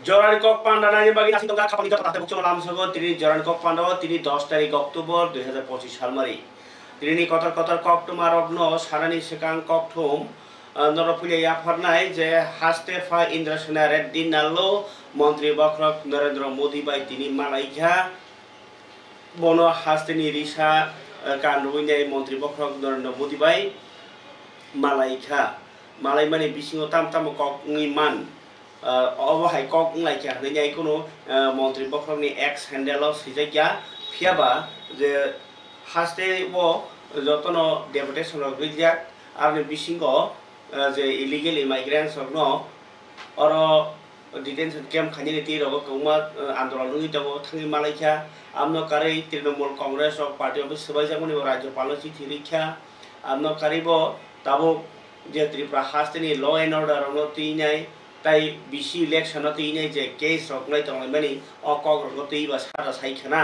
জরানি cock পান্ডা নানি বাকি আসি তঙ্গা খাপানি তো তাতে বকচো লাম সগো তিনি জরানি কক পান্ডা তিনি 10 তারিখ অক্টোবর 2025 সাল মারি তিনি কতর কতর কক তোমার অগ্ন সারানি সেকাং কক থম নরফুলিয়া ইয়াফারনাই যে হাস্তেফা ইন্দ্রসেনা রেড্ডি নাল্লো মন্ত্রী বক্রক নরেন্দ্র মোদি বাই তিনি মালাইখা বন হাস্তেনি রিসা কান্ডুইনাই মন্ত্রী বক্রক নরেন্দ্র মোদি বাই মালাইখা মালাই মানে বিসিङाव ताम ताम ककनि मान अबहाय कक लाइखा नै कोनो मन्त्री बख्रमनि एक्स हेन्डेलाव सिजाइया फियाबा जे हास्ते वो जतन डेपुटेशन गैजाक आरो बिसिङाव जे इलिगेल इमाइग्रेन्ट्स न अर डिटेंशन कैम्प खानि तिरगो कौमा आन्दोलन नुइ दङ थाङि मालाइखा आमनो कारै तृणमूल कांग्रेस अफ पार्टी अफ सबाइजामनि राज्यपाल चिठी लिखा आमनो कारिबो ताबो जे त्रिपुरा हास्तेनि ल एन्ड अर्डर न तिनाय ताई बिसि इलेक्शन तिनाय जे केस रखनाय तंनाय मानि अकक रगति बा सारा साइखना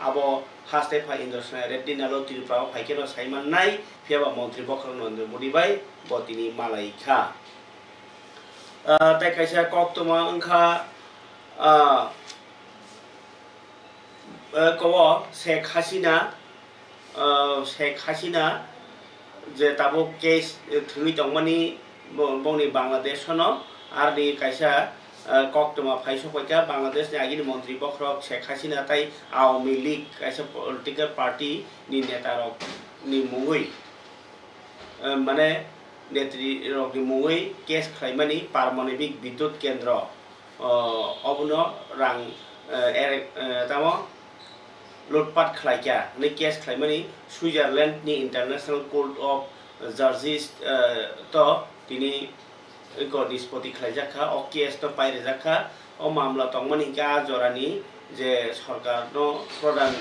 आबो हास्तेफा इन्द्रसेना रेड्डी नालो त्रिपुरा फाइकेनो साइमाननाय फियाबा मन्त्री बख्रम नरेन्द्र मोदी बाय बतिनि मालाइखा ताई काइसा कक तमा अंखा कवा शेख हासिना जे ताबो केस थुइ तंगमानि बंनि बांलादेश न आरनि काइसा कक्टमा फाइसोखा बांलादेश नि आगिनि मन्त्री बख्रक शेख हासिना ताई आवामी लीग काइसा पॉलिटिकल पार्टी नि नेता रक नि मुङै माने नेत्री रक नि मुङै केस खाइमानि पारमाणविक विद्युत केन्द्र अबनो रां तामो लुटपाट खालायका नै केस खालायमानि सुइजारलैंड नि इंटरनेशनल कोर्ट ऑफ जर्जिस तो तिनी को निष्पत्ति खालायजाखा अ केस तो पाइरेजाखा अ मामला तंगमानि का जरानि जे सरकार नो प्रधान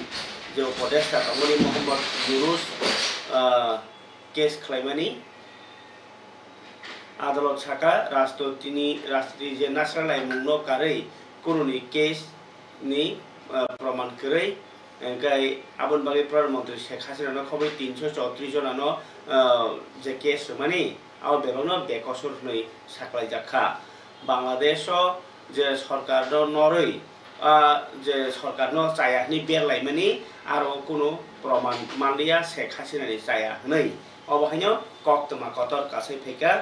जे उपदेष्टा तंगमानि मोहम्मद यूनुस केस खालायमानि आदालत साका राष्ट्रपति जे नासरालाय मुंनो कारै कुरुनि केस नि प्रमाण करै गाय आबन बागै प्रधानमंत्री शेख हासिना खबै 334 जनानो जे केस माने आव बेलनो बेकसुर नै साख्लाय जाखा बांलादेश जे सरकार नरै जे सरकार न चायानि बेरलाय माने आरो कोनो प्रमाण मानलिया शेख हासिना नि चाया नै अबहायनो कक्तमा कतर कासै फेका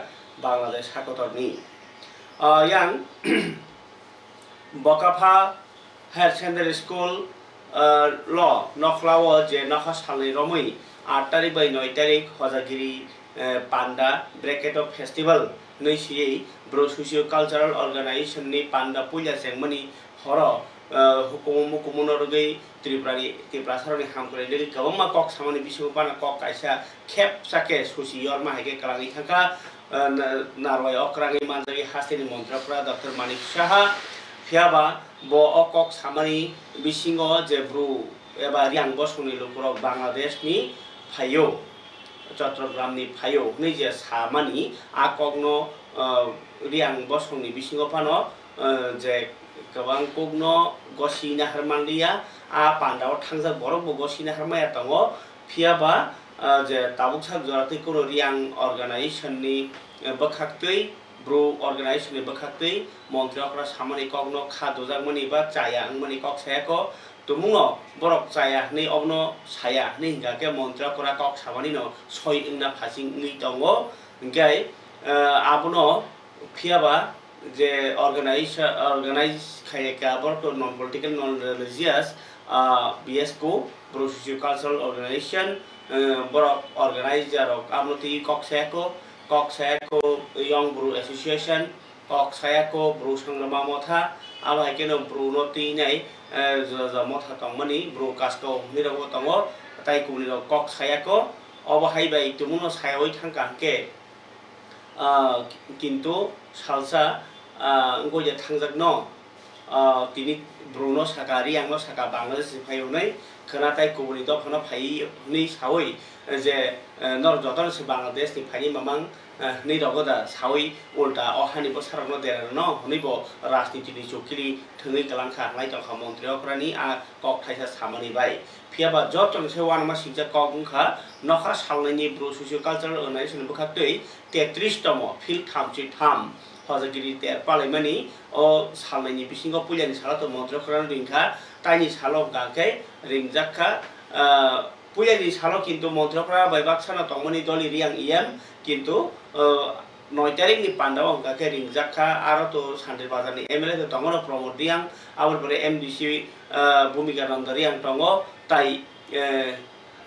बांलादेश हाकतरनि यां बकाफा हायर सेकेंडरी स्कूल ल नखलाव जे नखा सालनि रमै 8 तारिख बै 9 तारिख हजागिरि पांडा ब्रेकेट ऑफ फेस्टिवल नैसियै ब्रो सोशियो कल्चरल अर्गेनाइजेशन नि पांडा पुलिया सेंमनि हर हुकुमुनरगै त्रिपुरा सरनि हामखरै लोगो गोबां कक सामानि बिसु पाना कक काइसा खेप साके सोशियर माहेके कलाङि थाका नारवाय अक्राङि मानजागि हास्तेनि मन्त्रफ्रा डॉक्टर मानिक साहा फियाबा बो अकक सामानि बिसिङो जे ब्रु एबा रियां बसुनि लोकरक बांलादेश नि फायो चट्टग्राम नि फायो नै जे सामानि आकगनो रियां बसुनि बिसिङो फानो जे गोबां कगनो गसिना हरमानलिया आ पान्डाव थांजा बरक बो गसिना हरमाया दङो फियाबा जे ताबुकसा जरातै कोनो रियां अर्गेनाइजेशन नि बखाक्तै ब्रो अर्गेनाइजेशन नि बखाक्तै मन्त्रीफोरा सामानि कगनो खादोजाकमनि बा चाया अंमनि कक सायाको तुमुङो बरक चाया नै अबनो साया नै हिंगाके मन्त्रीफोरा कक सामानि न सय इंना फासिं नै दङो गाय आबनो फियाबा जे ऑर्गेनाइज खायका बरक नॉन पॉलिटिकल नॉन रिलीजियस बीएस को ब्रो सोशियो कल्चरल ऑर्गेनाइजेशन बरक ऑर्गेनाइजर आबनो ती कक सायाको यंग ब्रू एसोसिएशन कक सायाको ब्रू संग्रामा मथा आबाय केनो ब्रू नो तिनाय मथा तंगमनि ब्रू कास्को निरगो तंगो ताइकु निरो कक सायाको अबहाय बाय तुमुनो सायावै थांकाके किन्तु सालसा गजे थांजाक न तिनि ब्रुनो साकारि आंनो साका बांलादेश फायौनै खोनाताय कुबुनि दफाना फायनि सावै जे नर जतन से बांलादेश नि फायनि मामां नै रगदा सावै उल्टा अहानि बसारनो देर न हनैबो राजनीति नि चौकिरि थङै कलांखा नायतखा मन्त्रीफोरानि आ कक थाइसा सामानि बाय फियाबा जतन से वानमा सिंजा कगुंखा नखा सालनायनि ब्रो सोशियो कल्चरल अर्गेनाइजेशन बखातै 33 तम फिल थामचि थाम hojagiri ter palaimani o salnaini bisingo puilani sala to montrokran ringkha taini salo gangke ringjakha puilani salo kintu montrokra bai baksana tongmani doli riang iem kintu 9 tarik ni Pandawa gangke ringjakha aro to Sandir Bazar ni MLA to tongono promote riang abor pore MDC bhumika nanda riang tongo tai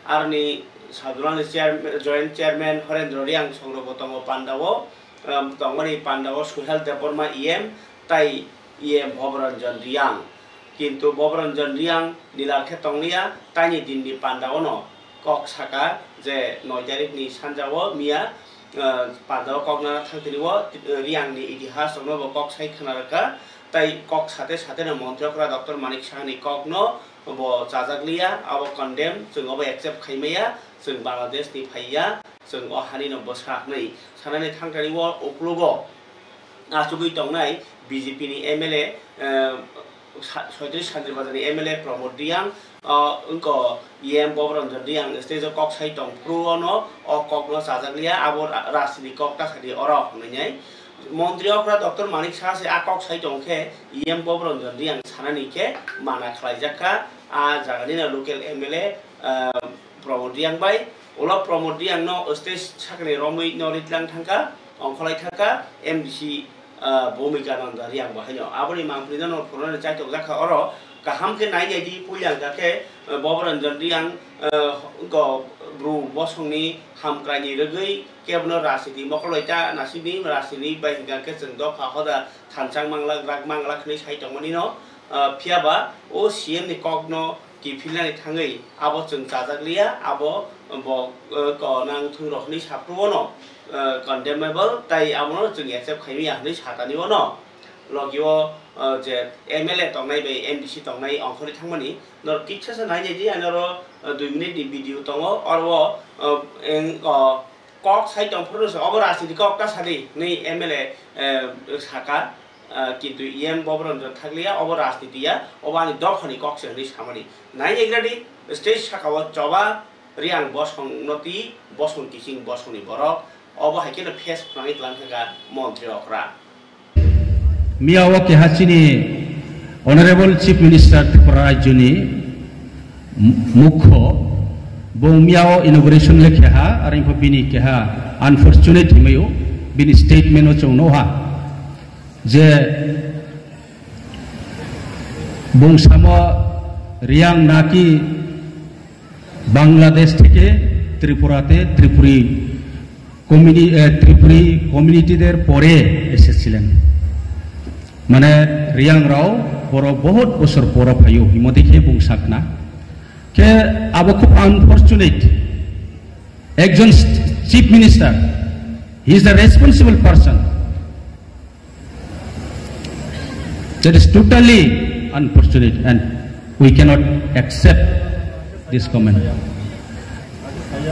arni Saduran Joint Chairman Horendra Riang Songrobo tongo Pandawo tongmani Pandawo School Health Department EM tai EM Bobranjan Riang kintu Bobranjan Riang nilarkhe tongnia taini dinni Pandawo no kok saka je 9 tarik ni sanjawo mia Pandawo kokna thangtiniwo Riang ni itihas tongno kok sai khanaraka tai kok sate na montrokra Dr. Manik Shah ni kok no bo jajaglia abo condemn जों abo accept khaimaya जों Bangladesh ni phaiya जों o hani no bosak nei sanani thangtani wo oklugo asugui tongnai BJP ni MLA 36 Sandir Bazar ni MLA Pramod Riang unko EM Bobranjan Riang stage kok sai tong pruono o kok no jajaglia abo rasini kok ta sadi oro hnai Montreal Dr. Manik Shah se akok sai tongke EM Bobranjan Riang sanani ke mana khlaijaka a jagani na local MLA Pramod Riang bai ola Pramod Riang no stage sakni romui no ritlang thangka ongkholai thaka MDC bhumika nanda Riang bai no aboni mangprina no phorona chai tok jakha oro kaham ke nai jadi pulyang ke Bobranjan Riang ko bru bosongni hamkrani regei kebno rasidi mokoloita nasini rasini bai hingga ke jengdo phahoda thanchang manglak ni sai tongmani no phiaba o CM ni kokno ki philani thangai abo jeng jajaglia abo bo ko nang thurokni sapruono condemnable tai amo jeng accept khaimia ni satani no logio je MLA tongnai bai MDC tongnai ongkhori thangmani nor kitchasa nai ji anoro 2 minute ni video tongo orwo eng kok sai tong phoro so oborasi di kok ta sadi nei MLA saka kintu EM Bobranjan thaglia oborasi dia obani dokhani kok se ni samani nai egradi stage sakawa choba riang bosong noti bosong kising bosong ni borok obo haikena face planit langka Montreal okra Miawa ke hachini Honorable Chief Minister Tripura Rajyoni Mukho bo miao inauguration le kha aring bini kha unfortunate himayo bini statement o chong no ha je bong samo riang naki Bangladesh থেকে ত্রিপুরাতে ত্রিপুরি কমিউনিটিদের পরে এসেছিলেন মানে রিয়াং রাও বড় বহুত বছর পর ভাইও হিমদিকে বুংসাকনা কে আবো খুব আনফরচুনেট একজন chief minister he is the responsible person that is totally unfortunate and we cannot accept this comment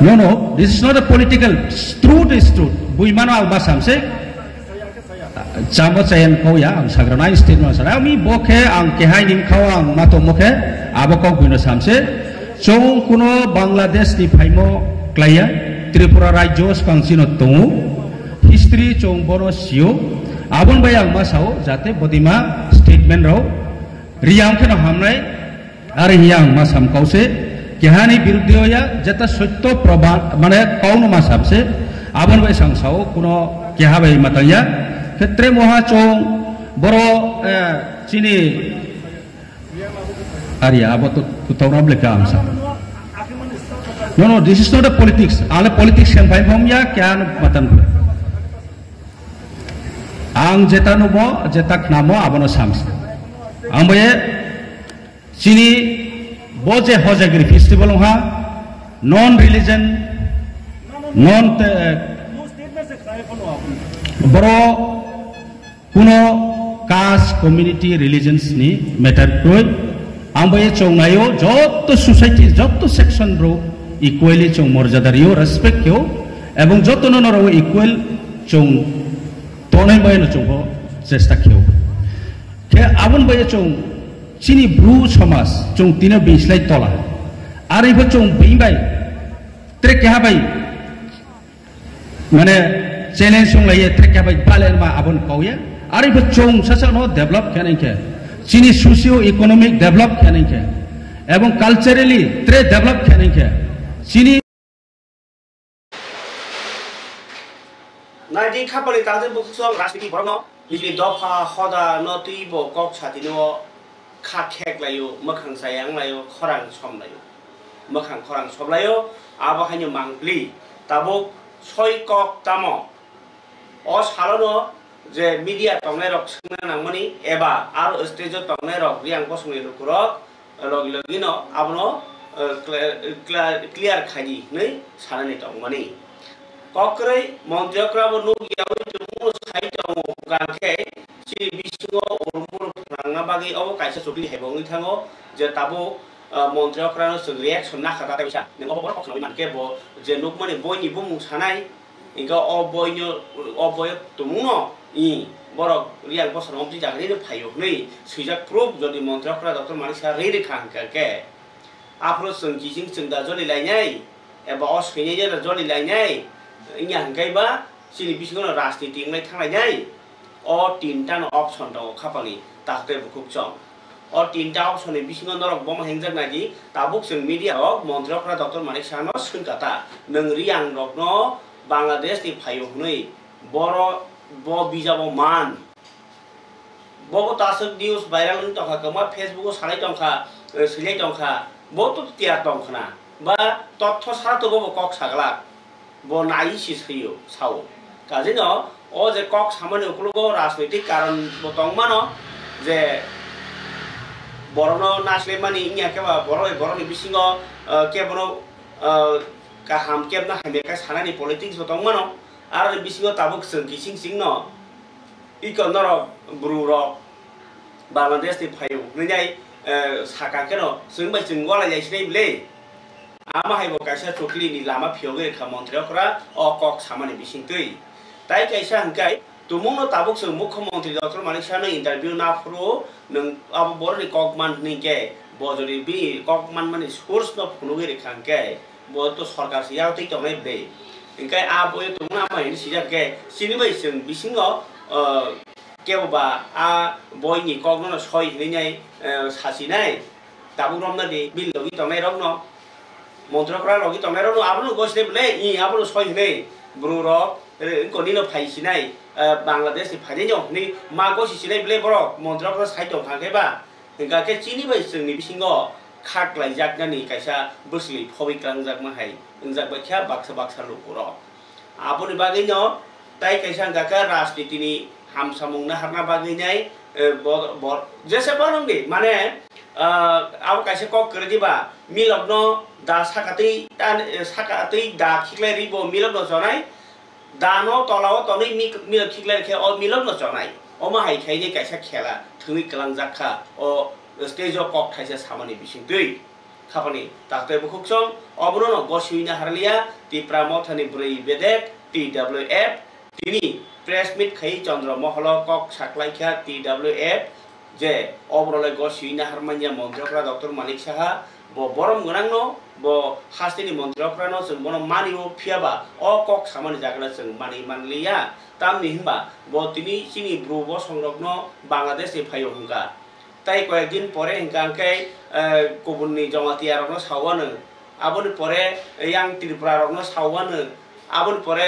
No, this is not a political. Truth is truth. Buimano alba samse. Chamo chayan kau ya, ang sagranai statement sana. Ami bokhe ang kehai nim kau ang mato mokhe. Abokok buino samse. Chong kuno Bangladesh ni phaimo klaya. Tripura Rajyo kangsino tongu. History chong bono sio. Abon bayang masao jate bodima statement rao. Riyang kena hamnai. Are hiyang masam kau se. কেহানি বিরুদ্ধে হইয়া যেটা সত্য প্রমাণ মানে কৌন মাস হাবছে আবন by সংসাও কোনো কেহা by মাতাইয়া ক্ষেত্রে মহাচৌ বড় চিনি আরিয়া আবত কুতাওরাম লেখা আমসা No, this is not a politics. Ale politics yang baik homya kian matan. Ang jeta nubo jetak namo abono sams. Ang baye sini boje hojagiri festival ha non-religion non boro kuno caste community religions ni matter koi ambaye chongayo jotto society jotto section bro equally chong morjadario respect kyo ebong jotto nonoro equal chong tonai baye no chong chesta kyo ke abon baye chong Sini bru somas chung tina bislai tola are ibo chung bimbai trek kya bai mane challenge sung lai trek ya bai balen ma abon kauya ari bo chong sasa no develop khanin ke chini socio economic develop khanin ke ebong culturally tre develop khanin ke chini na di khapali ta de bu song rashtriki borno ni dofa khoda no ti bo kok chati no kha khek layo makhang sayang layo khorang som layo makhang khorang som layo aba hanyo mangli tabuk soi kok tamo o salono je media tongnai rok singna nangmani eba aro stage tongnai rok riang posungni rukurok logi logi no abono clear khaji nei sanani tongmani kokrai montiokra bo nu yawi tumu sai tong gangke si bisingo urumur rangna bagi obo kaisa sukli hebongi thango je tabo montiokra no sung reaction na khata ta bisa ning obo kokno manke bo je nukmani boyni bumung sanai inga oboyno oboy tumuno I borok riang bosan omti jagri ne phayo nei suijak proof jodi montiokra dr manisa rei khang ke apro sung jising sung da joli lainai eba os khine je joli lainai inya hangkai ba sini bisingo rajniti ngai thanglai nai o tinta no option do khapali takte bukuk chong o tinta option ni bisingo norok bom hengjak naji tabuk sung media ok montiokra dr manisa no sun kata nang riang rok no Bangladesh ni phayo nei boro bo bijabo man bo tasuk news viral ni tongkha kama Facebook o salai tongkha silai tongkha bo to tiar tongkhana ba totho sara to bo kok sagla bo nai si sio sao kajino o je kok samane uklugo rajnaitik karon bo tongmano je borono naslemani inya keba boroni bisingo kebono kaham kebna hameka sanani politics bo tongmano Ar bisingo tabuk sung kising sing no ikonoro bruro Bangladesh ni phayo ngai saka keno sung bai sung wala jai snei ble ama hai bo kaisa chokli ni lama phioge kha montriokra o kok samani bising tui tai kaisa hangkai tumuno tabuk sung mukhyamantri dr manisa no interview na phro nung abo bor ni kokman ni ke bojori bi kokman mani source no phuluge rekhangke bo to sarkar siya tik tongai ble Ingkai abo itu nama ini sejak ke sini bayi seng bisingo keba boy ni kau no soi ini nyai sasinai tabu rom nadi bil logi tongai rom no montrokra logi tongai rom no abo no gosne bele I abo no soi ini bro ro koni no pai sinai Bangladesh ni pai nyo ni ma gosi sinai bele bro montrokra sai tong khang ba ingkai ke sini bayi seng ni bisingo khak lai jak nani kaisa busli phobik klang jak ma hai Injak baca baksa lukuro. Apa ni baginya? Tai kaisa gaka rajniti ni ham samung na harna baginya bor. Jese barang di mana? Apa kaisa kok kerja ba? Milokno da sakati da kikleri bo milokno sonai. Dano tolaw toni milok kikleri ke o milokno sonai. O ma hai kai ni kaisa khela thuni klang jakha o stage kok kaisa samani bising tui. Kapani takte bukuk song obrono goswina harlia ti pramothani brei bedek TWF tini press meet khai chandra moholo kok saklai kha TWF je obrole goswina harmanya montrokra dr manik saha bo borom gonangno bo hastini montrokra no sung bono mani o phiaba o kok samani jagla sung mani manliya tamni himba bo tini sini brubo songrokno Bangladesh ni phayo hungka Tai কয়েকদিন পরে হিংকাংকে গুবুননি জমাতিয়ারনো সাওয়ানো আবনি পরে young ত্রিপুরারনো সাওয়ানো আবনি পরে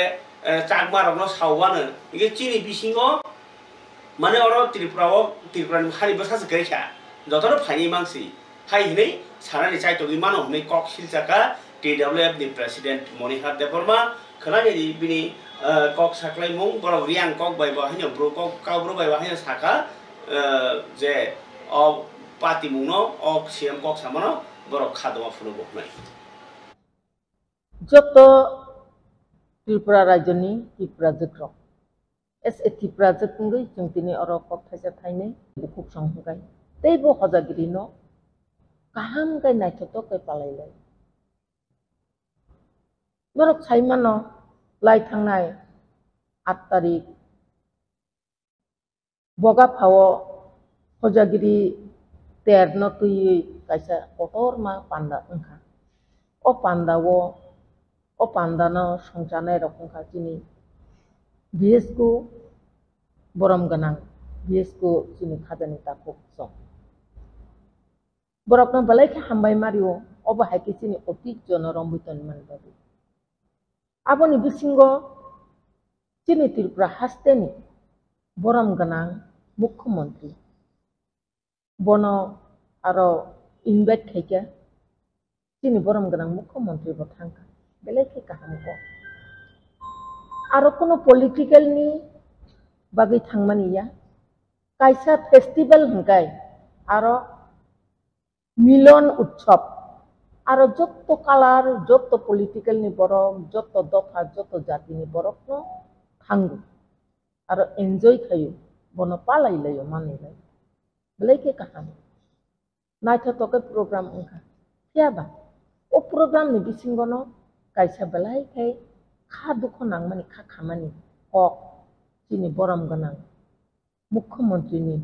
চাকমারনো সাওয়ানো ইগে চিনি বিসিংও মানে or ত্রিপুরানি হারি বসাস গেছা যতনো ফাইনি মাংসি high হিनै সানানি চাইতগি মানো হनै cock সিলচাকা TWF ni president Monihar Deborma khonani bini kok saklai mung boro riang kok bai ba haino bro kok ka bro bai ba haino saka je Pati muno ok siam kok samano borok khadoma fulo boknai joto Tripura rajoni Tripura jekro Tripura jekunggai jeng tini oro kok thaja thainai bukuk sanghugai teibo hojagiri no kaham kai naithoto kai palailai borok saimano lai thangnai 8 tarik boga phawo hojagiri terno tui kaisa kotor ma panda engkha o panda no songjanai rok engkha chini BSku borom ganang BSku sini khadani takuk song borokno balai ke hambai mario oba haiki sini otik jonorom buton man babu aboni bisingo sini Tripura hasteni borom ganang mukhyamantri bono aro invite khaike sini borom ganang mukhyamantri bo thangka belai ke kaham ko aro kono political ni bagi thangmani ya kaisa festival hingkai aro মিলন উৎসব আরো যত colour যত political নি বরক যত দফা যত জাতি নি বরক ন থাঙ্গু আরো এনজয় খায়ু বন পালাই লাইও মানি লাই বলেকে কাহানি নাইথা তোকে প্রোগ্রাম উনকা কিয়াবা ও প্রোগ্রাম নি বিসিঙ্গনো কাইসা বেলাই খাই খা দুখ নাংমানি খা খামানি কক চিনি বরম গনাং মুখ্যমন্ত্রী নি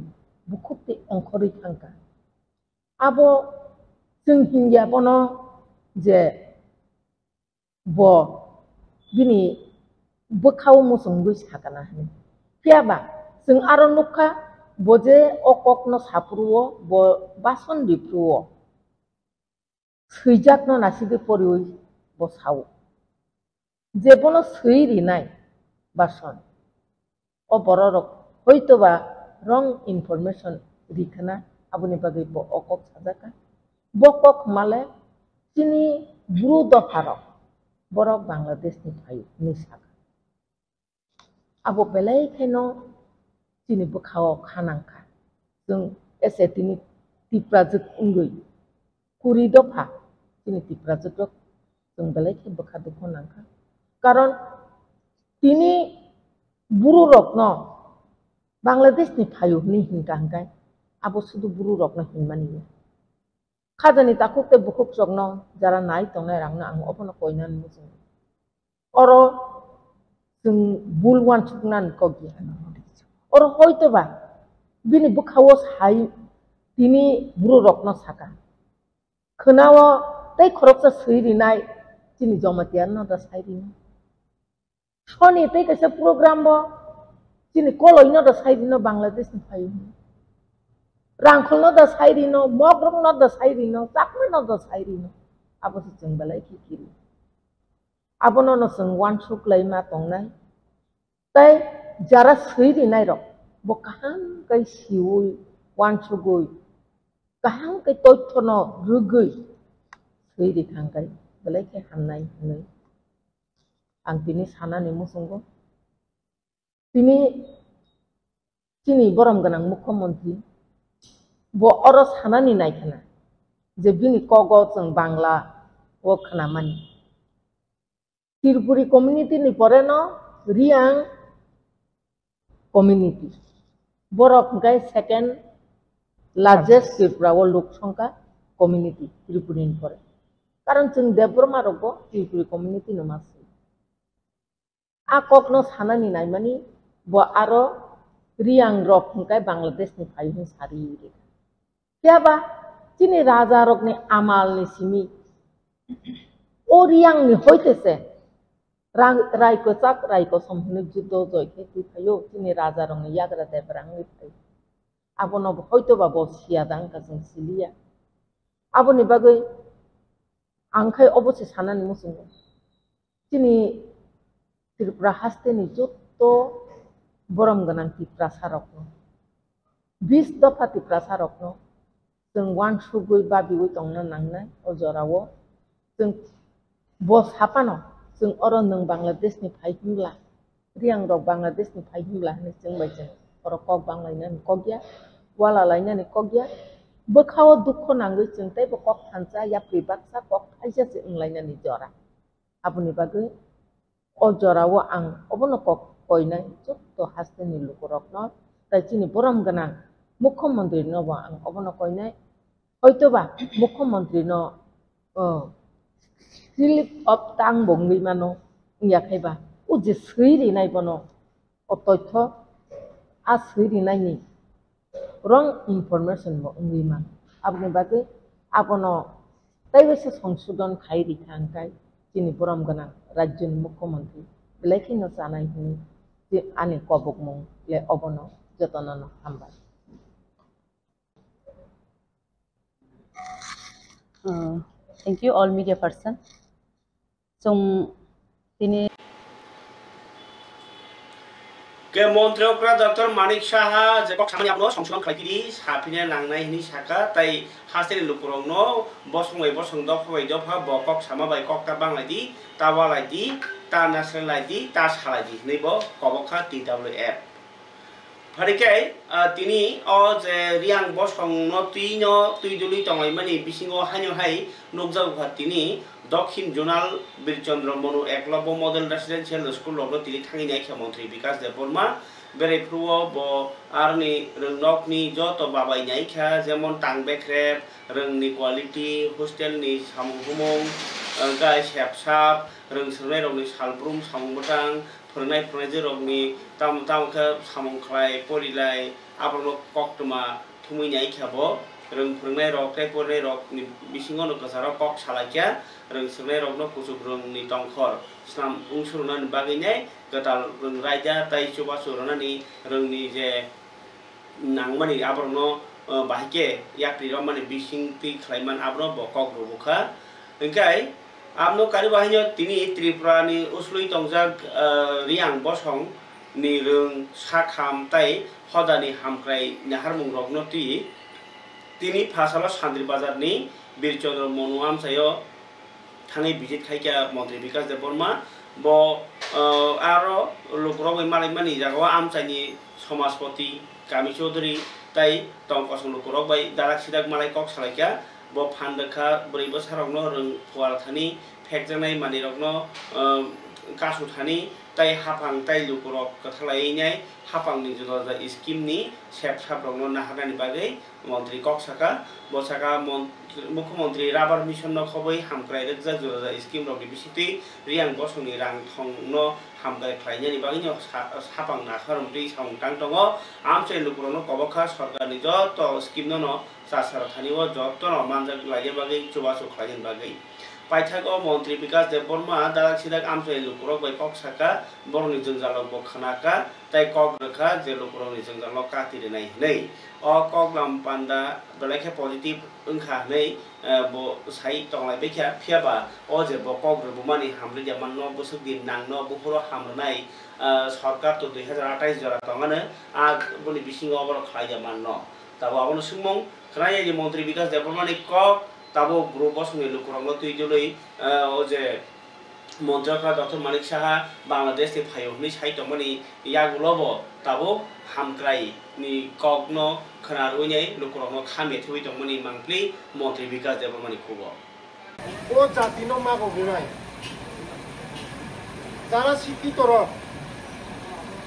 বুকুপতি অংখরি থাঙ্কা abo जों हिंगिया bono je bo bini bokhaw musung bui sakana hani piaba जों aro nukha boje okok no sapruo bo bason dipruo swijak no nasibe porioi bo sawo je bono swi nai bason o bororok hoitoba wrong information rikhana aboni bagai bo okok sajaka bokok male sini buru dopharok borok Bangladesh ni phayu ni saka abo belai kheno sini bokhaw khanangkha जों एसेटिनि तिप्राजुक ungui kuri dopha sini tiprajuk जों belai khe bokha dukho nangkha karon tini buru rokno Bangladesh ni phayu ni hingkangkai abo sudu buru rokno hinmani khajani takukte bukuk jogno jara nai tongnai rangna ang obono koinan mujung oro जों bulwan chuknan kogi oro hoitoba bini bukhawo sai tini buru rokno saka khnawo tei khoroksa siri nai tini jomatian no da sairi no soni tei kaisa program bo tini koloi no da sairi no Bangladesh ni phayu rangkhol no da sairi no mogrok no da sairi no chakme no da sairi no abo जों belai kiri abono no जों wansuk laima tongnai tai jara siri nai rok bo kaham kai siui wansugui kaham kai toitho no rugui siri thangkai belai ke hamnai nei ang tini sanani musungo tini tini borom ganang mukhyamantri bo oro sanani naikana je bini kogo जों bangla o khnamani Tripuri community ni pore no riang community borok gai second largest Tripura o lok songkha community Tripuri ni pore karon जों debroma rogo Tripuri community no masi akok no sanani naimani bo aro riang rok hingkai Bangladesh ni phayu sari kiaba chini raja rok ni amal ni simi o riang ni hoitese raiko chak raiko somhune juddo joike tu phayo chini raja rok ni yagra debrang ni phai abono hoitoba bo siadang ka जों silia aboni bagai angkai obose sanani musungo chini Tripura hasteni jotto borom ganang Tripura sarokno 20 dopha Tripura sarokno जों wansugui babiui tongna nangnai o jorao जों bo sapano जों oro nung Bangladesh ni phaihimla riang rok Bangladesh ni phaihimla ni जों bai जों oro kok banglaina ni kokya wala laina ni kokya bokhawo dukho nangui जों tei bo kok thansa ya pribaksa kok thaisa se unglaina ni jora aboni bagai o jorao ang obono kok koinai jotto hasteni lukorokno tai chini borom ganang mukhyamantri no bo ang obono koinai hoitoba mukhyamantri no slip of tongue bongui mano yakhaiba o je siri nai bono o toitho a siri nai ni wrong information bo ungui man aboni bagai abono tai bese সংশোধন khai rikhangkai chini borom ganang rajyoni mukhyamantri belai kheno chanai hini ani kobokmung le obono jotonono hambai. Thank you all media person. Tini ke montriokra Dr. Manik Saha je kok samani apno সংশোধন খাইকিরি সাফিনে লাংনাই হিনি সাকা তাই হাসের লুকুরংনো বসংবাই বসং দফাই দফা বকক সামাবাই ককটা বাংলাইদি তাওয়ালাইদি তা নাসরালাইদি তা সালাইদি নৈব কবখা TWF ফারিকাই তিনি অ যে রিয়াং বসং নতিনো তুইদুলি তংলাই মানি বিসিংও হাইনো high নকজাউখা তিনি দক্ষিণ zonal Birchandra Manu Eklavya model residential school লগ্ন তিনি থাঙিনাই মুখ্যমন্ত্রী বিকাশ দেববর্মা বেরাইফ্রুও ব আরনি রংনকনি যত বাবাইনাই খা যেমন টাংবেখ্রেব রংনি কোয়ালিটি হোস্টেলনি সামুহুমং গাय सेबसाब रोंसोनाय रगनि सालब्रुम सामुंबोथां फोरोंनाय फोरोंनाय रगनि तामखा सामुंख्लाय परिलाय आब्रनो कक्तमा थुमैनाय खाबो रों फोरोंनाय रग थाय फोरोंनाय रगनि बिसिङावनो गोसाराव कक सालायखा रोंसोनाय रगनो कुसुक रोंनि तंखर स्नाम उंसुरनानै बागैनाय गताल रों रायदा ताय चुबा सुरनानै रोंनि जे नांमानि आब्रनो बाहिके याप्रि रमानि बिसिं ति खलायमान आब्रनो बकक रुबुखा ओंखाय आमनो कारिबाहिनो तिनि त्रिपुरानि उसलुइ तंजाक रियां बसं नि रों साखाम ताय हदानि हामख्राय नाहारमुं रगनो तिनि फासाला सान्द्रि बाजारनि बीरचंद्र मनु आमसायो थाङै भिजिट खायका मन्त्रि बिकास देबबर्मा ब आरो लुकुरगै मालायमानि जागाव आमसानि समाजपति कामी चौधुरी ताय तंकसं लुकुरगै दाराक सिदाक मालाय कक सालायका ब फानदखा 4 बोसोरावनो रों फुवारथानि फेकजानाय मानि रगनो कासुथानि ताय हाफां ताय लुकुरग कथालायनाय हाफांनि जुदा स्किमनि सेबसाब रगनो नाहारनायनि बागै मन्त्रि कक्साका बसाका मुख्यमंत्री राबार मिशन न खबै हामख्राय रगजा जुदा स्किम रगनि बिसिति रियां बसंनि रां थंनो हामगाय खायनायनि बागै हाफां नाखारमति साउंटां दङ आमसे लुकुरनो कबखा सरकारनि जत स्किम न सासार थानिव जत न मानजाक लागे बागै चुबासु खायनि बागै पाइथागो मंत्री बिकास देबबर्मा दाराक सिदाक आमसे लुकुरग बै कक्साका बरनि जंजालक बखनाका ताय कक रखा जे लुकुरनि जंजालक कातिरनाय नै अ कगलाम पान्दा बेलाखे पजिटिभ ओंखा नै ब साइ तंलाय बेखा फियाबा अ जे बकक रबुमानि हामरि जामान न बोसोर दिन नांनो बुखरो हामरनाय सरकार तो 2028 जरा तंगानो आ बनि बिसिङ अबर खाय जामान न ताबो आबनो सुमं खनाय मंत्री बिकास देबबर्मानि कक ताबो ग्रुप बसंनि लुकुरंग तुइदुलै ओ जे मन्त्रका डक्टर मानिक साहा बांलादेश नि फायौनि साइतमनि यागुलब ताबो हामक्राय नि कगनो खनारुइनाय लुकुरंग खामे थुइ दमनि मांप्लि मंत्री बिकास देबबर्मानि खबर ओ जातिनो मागो बिनाय जारा सिटी तर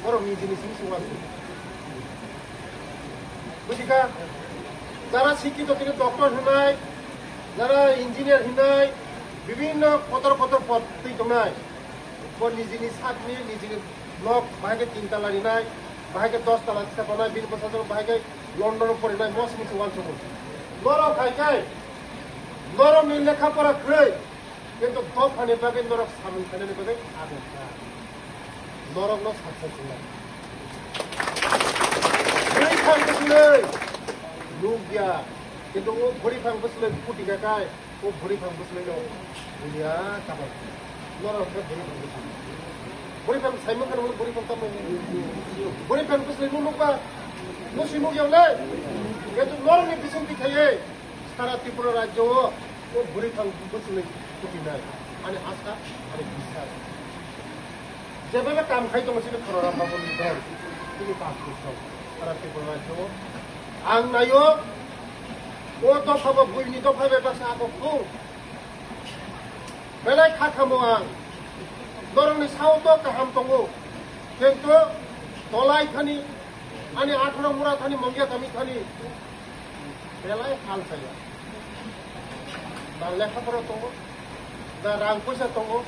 बर मिजिनि सिंसुवा बुझिका जारा सिटी तो तिनि डॉक्टर होनाय যারা ইঞ্জিনিয়ার হিনাই বিভিন্ন কতর কতর পদ তৈতনাই নিজেনি সাকনি নিজেনি ব্লক বাহাগে 3 তালা নিনাই বাহাগে 10 তালা স্থাপনায় 20 বছর বাহাগে লন্ডন পড়িনাই মস মিছে ওয়ান সময় লড় খাইকাই লড় লেখাপড়া ক্রয় কিন্তু দফানি বাগে নরক সামিল খানে বাগে আগে নরক ন সাকসেস না এই খানকে লোক দিয়া কিন্তু ও ভরি ফাং বসলে ফুটি গায় ও ভরি ফাং বসলে নো বুলিয়া কাবা নরক ভরি ফাং সাইমন কার ভরি ফাং কাম ভরি ফাং বসলে নো লোকা নসি নো গেলে কিন্তু নরক নি বিসং কি থায়ে সারা ত্রিপুরা রাজ্য ও ভরি ফাং বসলে ফুটি নাই মানে আশা আরে বিশ্বাস যেভাবে কাম খাই তো মসিনে খররা বাবু নিদার তিনি পাস করছো সারা ত্রিপুরা রাজ্য আং নাইও ও তো সব বুঝনি তো ভাবে বাসা আপু বেলাই খাখামো আং দরনি সাও তো কাহাম তঙ্গো কিন্তু তলাই থানি আনি 18 মুরা থানি মঙ্গিয়া থামি থানি বেলাই হাল চাইয়া দা লেখাপড়া তঙ্গো দা রাং পয়সা তঙ্গো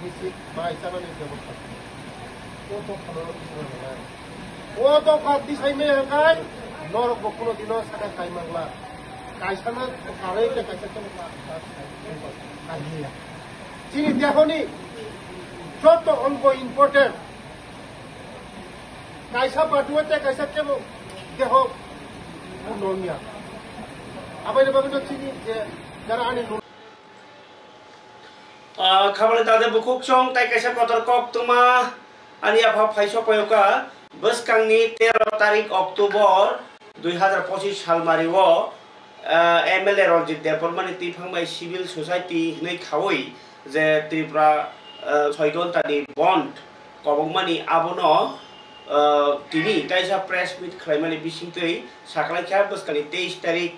মিছি বাই চালানি ব্যবস্থা ও তো খালো কিছু না ও তো ভাত দিছাই মে হাকাই নরক কোনো দিনও সাকা খাই মাংলা কাইসানা কারে কে কাইসা তো কাহিয়া চিনি দেখনি যত অঙ্গ important kaisa batuate kaisa kebo deho nongnya apa ini bagus sini je cara ani খাবারে তাদের বুকুক সং তাই কাইসা কতর কক তোমা আনি আফা ফাইস পয়কা বসকাংনি 13 তারিখ অক্টোবর 2025 সাল মারিও এমএলএ রঞ্জিত দেববর্মানি তিফাংবাই সিভিল সোসাইটি হनै খাওই যে ত্রিপুরা 6 ঘন্টানি বন্ড কবংমানি আবনো তিনি তাইসা প্রেস মিট খাইমানি বিসিংতৈ সাকলাইখা বসকানি 23 তারিখ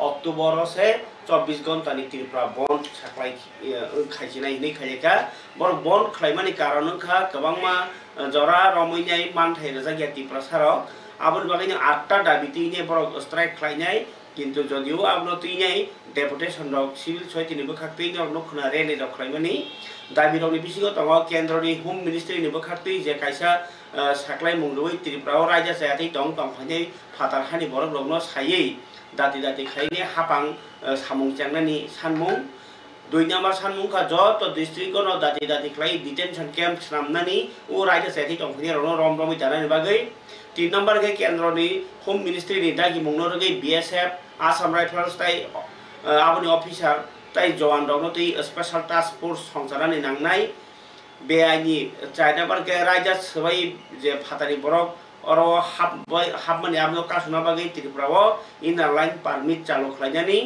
অক্টোবর আছে 24 ঘন্টানি ত্রিপুরা বন্ড সাকলাই খাইছিনাই হनै খাইকা বড় বন্ড খাইমানি কারণখা গোबांमा জরা রমইনাই মানথাই রাজা ত্রিপুরা সারক আবর বাগাইনি 8টা দাবি তিনে বড় স্ট্রাইক খাইনাই কিন্তু যদিও আপনো তিনাই ডেপুটেশন রক সিভিল সোসাইটি নিবো খাকতেই নখনা রেনে রক খাইমানি দাবি রকনি বিসিগো তং কেন্দ্রনি হোম মিনিস্ট্রি নিবো খাকতেই যে কাইসা সাকলাই মুংলুই ত্রিপুরা রাজ্য সায়াতি দং ফাইনাই ফাতার হানি বড় রকনো সাইयै দাতি দাতি খাইনে হাপাং সামুং চাংনানি সানমুং 2 নাম্বার সানমুংখা যত ডিস্ট্রিক্টনো দাতি দাতি খাই ডিটেনশন ক্যাম্প সামনানি ও রাজ্য সায়াতি দং ফাইনে রনো রম রমি জানানি বাগৈ 3 নাম্বার কে কেন্দ্রনি হোম মিনিস্ট্রি নি দাগি মুংনো রগৈ বিএসএফ आसाम राइफल्स ताई आबनि अफिसार ताई जवान रगनो तै स्पेशल टास्क फोर्स संसारानि नांनाय बेआइनि चाइना बारके रायजा सबाय जे फातानि बरक अरो हाबमानि आबनो कासुना बागै त्रिपुराव इनार लाइन पारमिट चालु खालायनानि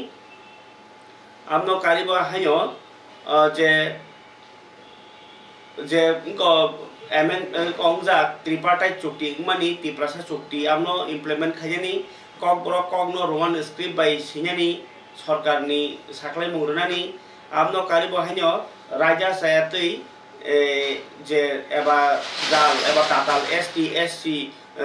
आबनो कारिबो हायो जे इनको एमएन कंजा त्रिपार्टाइट चुक्ति मानि त्रिपुरासा चुक्ति आबनो इमप्लिमेंट खायनि कक बरक ककनो रोमान स्क्रिप्ट बाय सिनानि सरकारनि साखलाय मुंरनानि आबनो कारि बहायनो राजा सायातै जे एबा जाल एबा ताताल एसटी एससी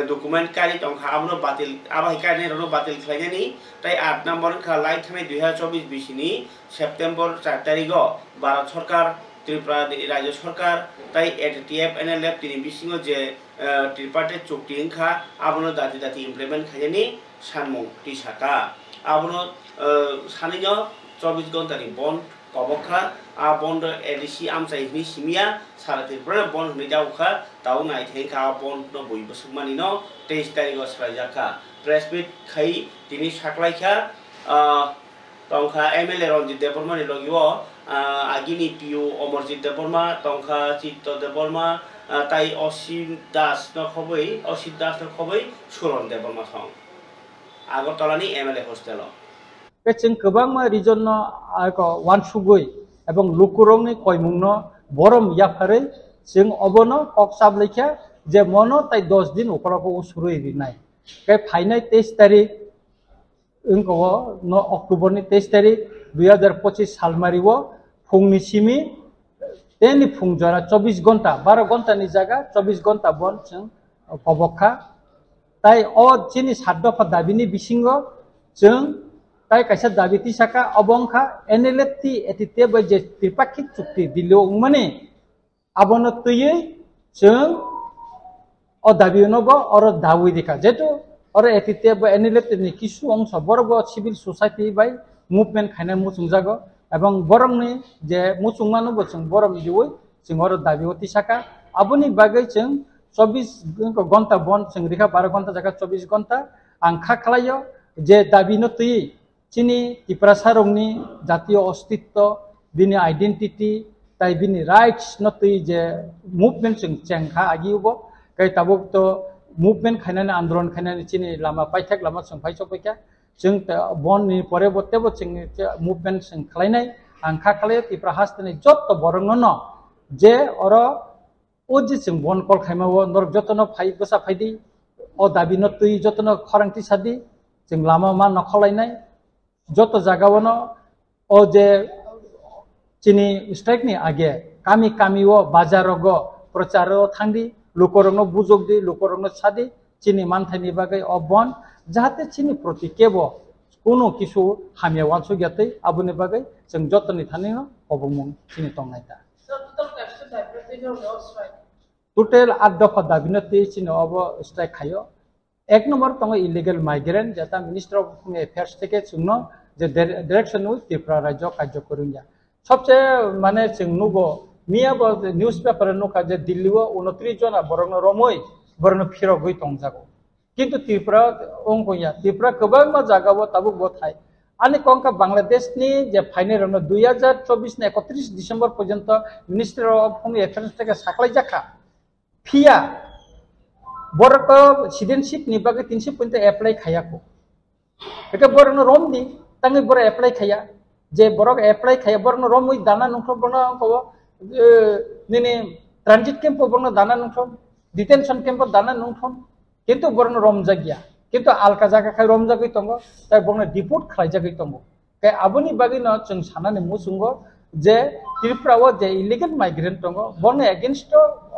डकुमेंट कारि तंखा आबनो बातिल आबाय काने रनो बातिल खायनानि ताई 8 नम्बर खा लाइ थानाय 2024 बिसिनि सेप्टेम्बर 4 तारिखआव भारत सरकार त्रिपुरा राज्य सरकार ताई एटीएफ एनएलएफ तिनि बिसिङो जे त्रिपार्टाइट चुक्ति इंखा आबनो दाति दाति इमप्लिमेंट खायनानि सानमुं टिसाका आबनो सानैनो 24 घन्टानि बन्द कबखा आ बन्द एडिसि आमचाइनि सिमिया सारा त्रिपुरा बन्द हनै दाउखा दाउ नायथेखा बन्द न बयबो सुमानि न 23 तारिखआव सरायजाखा प्रेस मिट खाइ दिनै साख्लायखा तंखा एमएलए रंजित देबबर्मानि लगियो आगिनि पिओ अमरजित देबबर्मा तंखा चित्त देबबर्मा ताई असित दास न खबै सुरन देबबर्मा सं আগরতলানি এমএলএ হস্টেল जों गोबां रिजन वानसुगै एवं लुकुरंनि कयमुंनो बरम याफारै जों अबनो कक्साब लेखा जे मनो ताई 10 दिन उखराखौ सुरुय रिनाय के फाइनाय 23 तारिख इंको न अक्टोबरनि 23 तारिख 2025 सालमारिवो फुंनि सिमी तेनि फुंजरा 24 घंटा 12 घंटानि जागा 24 घंटा बन जों कबखा ताई अ चिनि 7 दफा दाबिनि बिसिङो जों ताई काइसा दाबि तिसाका अबंखा एनएलएफटी एटिते बजे त्रिपाक्षिक चुक्ति दिलो माने आबनो तयै जों अ दाबिनोबो अर दावि दिखा जेतु अर एटिते ब एनएलएफटी नि किसु अंश बरग सिविल सोसाइटी बाय मुभमेन्ट खायना मुसुं जागो एवं बरमनि जे मुसुंमानो जों बरम दिवै जों अर दाबि तिसाका आबनि बागै जों 24 घंटा बंद जों रेखा 12 घंटा जागा 24 घंटा आंखा खालायो जे दाबिनो तयै चिनि त्रिपुरा सारंनि जातीय अस्तित्व बिनि आइडेंटिटी ताई बिनि राइट्स नतै जे मुभमेन्ट जों चेंखा आगिउबो कै ताबुक तो मुभमेन्ट खायनानै आन्दोलन खायनानै चिनि लामा पाइथाक लामा जों फाइसपैका जों बननि परे बतेबो जों मुभमेन्ट जों खालायनाय आंखा खालायो त्रिपुरा हास्टनि जत बरंनो जे अर ओजि जों बन कल खायमावो नर जतनो फाइ बसा फाइदि अ दाबि नतै जतनो खरांथि सादि जों लामा मा नखलायनाय जत जागावनो ओ जे चिनि स्ट्राइकनि आगे कामी कामीओ बाजारगो प्रचारो थांदि लोकरंनो बुजोगदि लोकरंनो सादि चिनि मानथायनि बागै अ बन जाहाते चिनि प्रति केबो कोनो किसु हामिया वानसु गयातै आबुनि बागै जों जतनि थानिनो अबमुं चिनि तंनायता टोटल 8 दफा दाबिनति चिनि अब स्ट्राइक खायो 1 नम्बर तंग इलिगल माइग्रेंट जाता मिनिस्टर ऑफ होम अफेयर्स থেকে जोंनो जे डायरेक्शन त्रिपुरा राज्य कार्य करिया सबसे माने जों नुबो मियाबो न्यूज पेपर नुका जे दिल्लीओ 29 जना बरंनो रमय borno phiro goi tongjago kintu tripura ongkoya tripura kobang ma jagao tabuk bo thai ani kongka Bangladesh ni je final rono 2024 ni 31 December পর্যন্ত Ministry of Home Affairs থেকে সাকলাই জাকা ফিয়া বরক citizenship ni bagi 350 apply khayako এটা বরনো রম দি tangi bor apply khaya je borok apply khaya borno rom ui dana nungkho borno ko nini transit camp borno dana nungkho detention camp dana nungkho kintu borno rom jagya kintu alka jaga khai rom jagoi tongo tai borno deport khlai jagoi tongo kai aboni bagi no chung sanani musungo je Tripura o je illegal migrant tongo borno against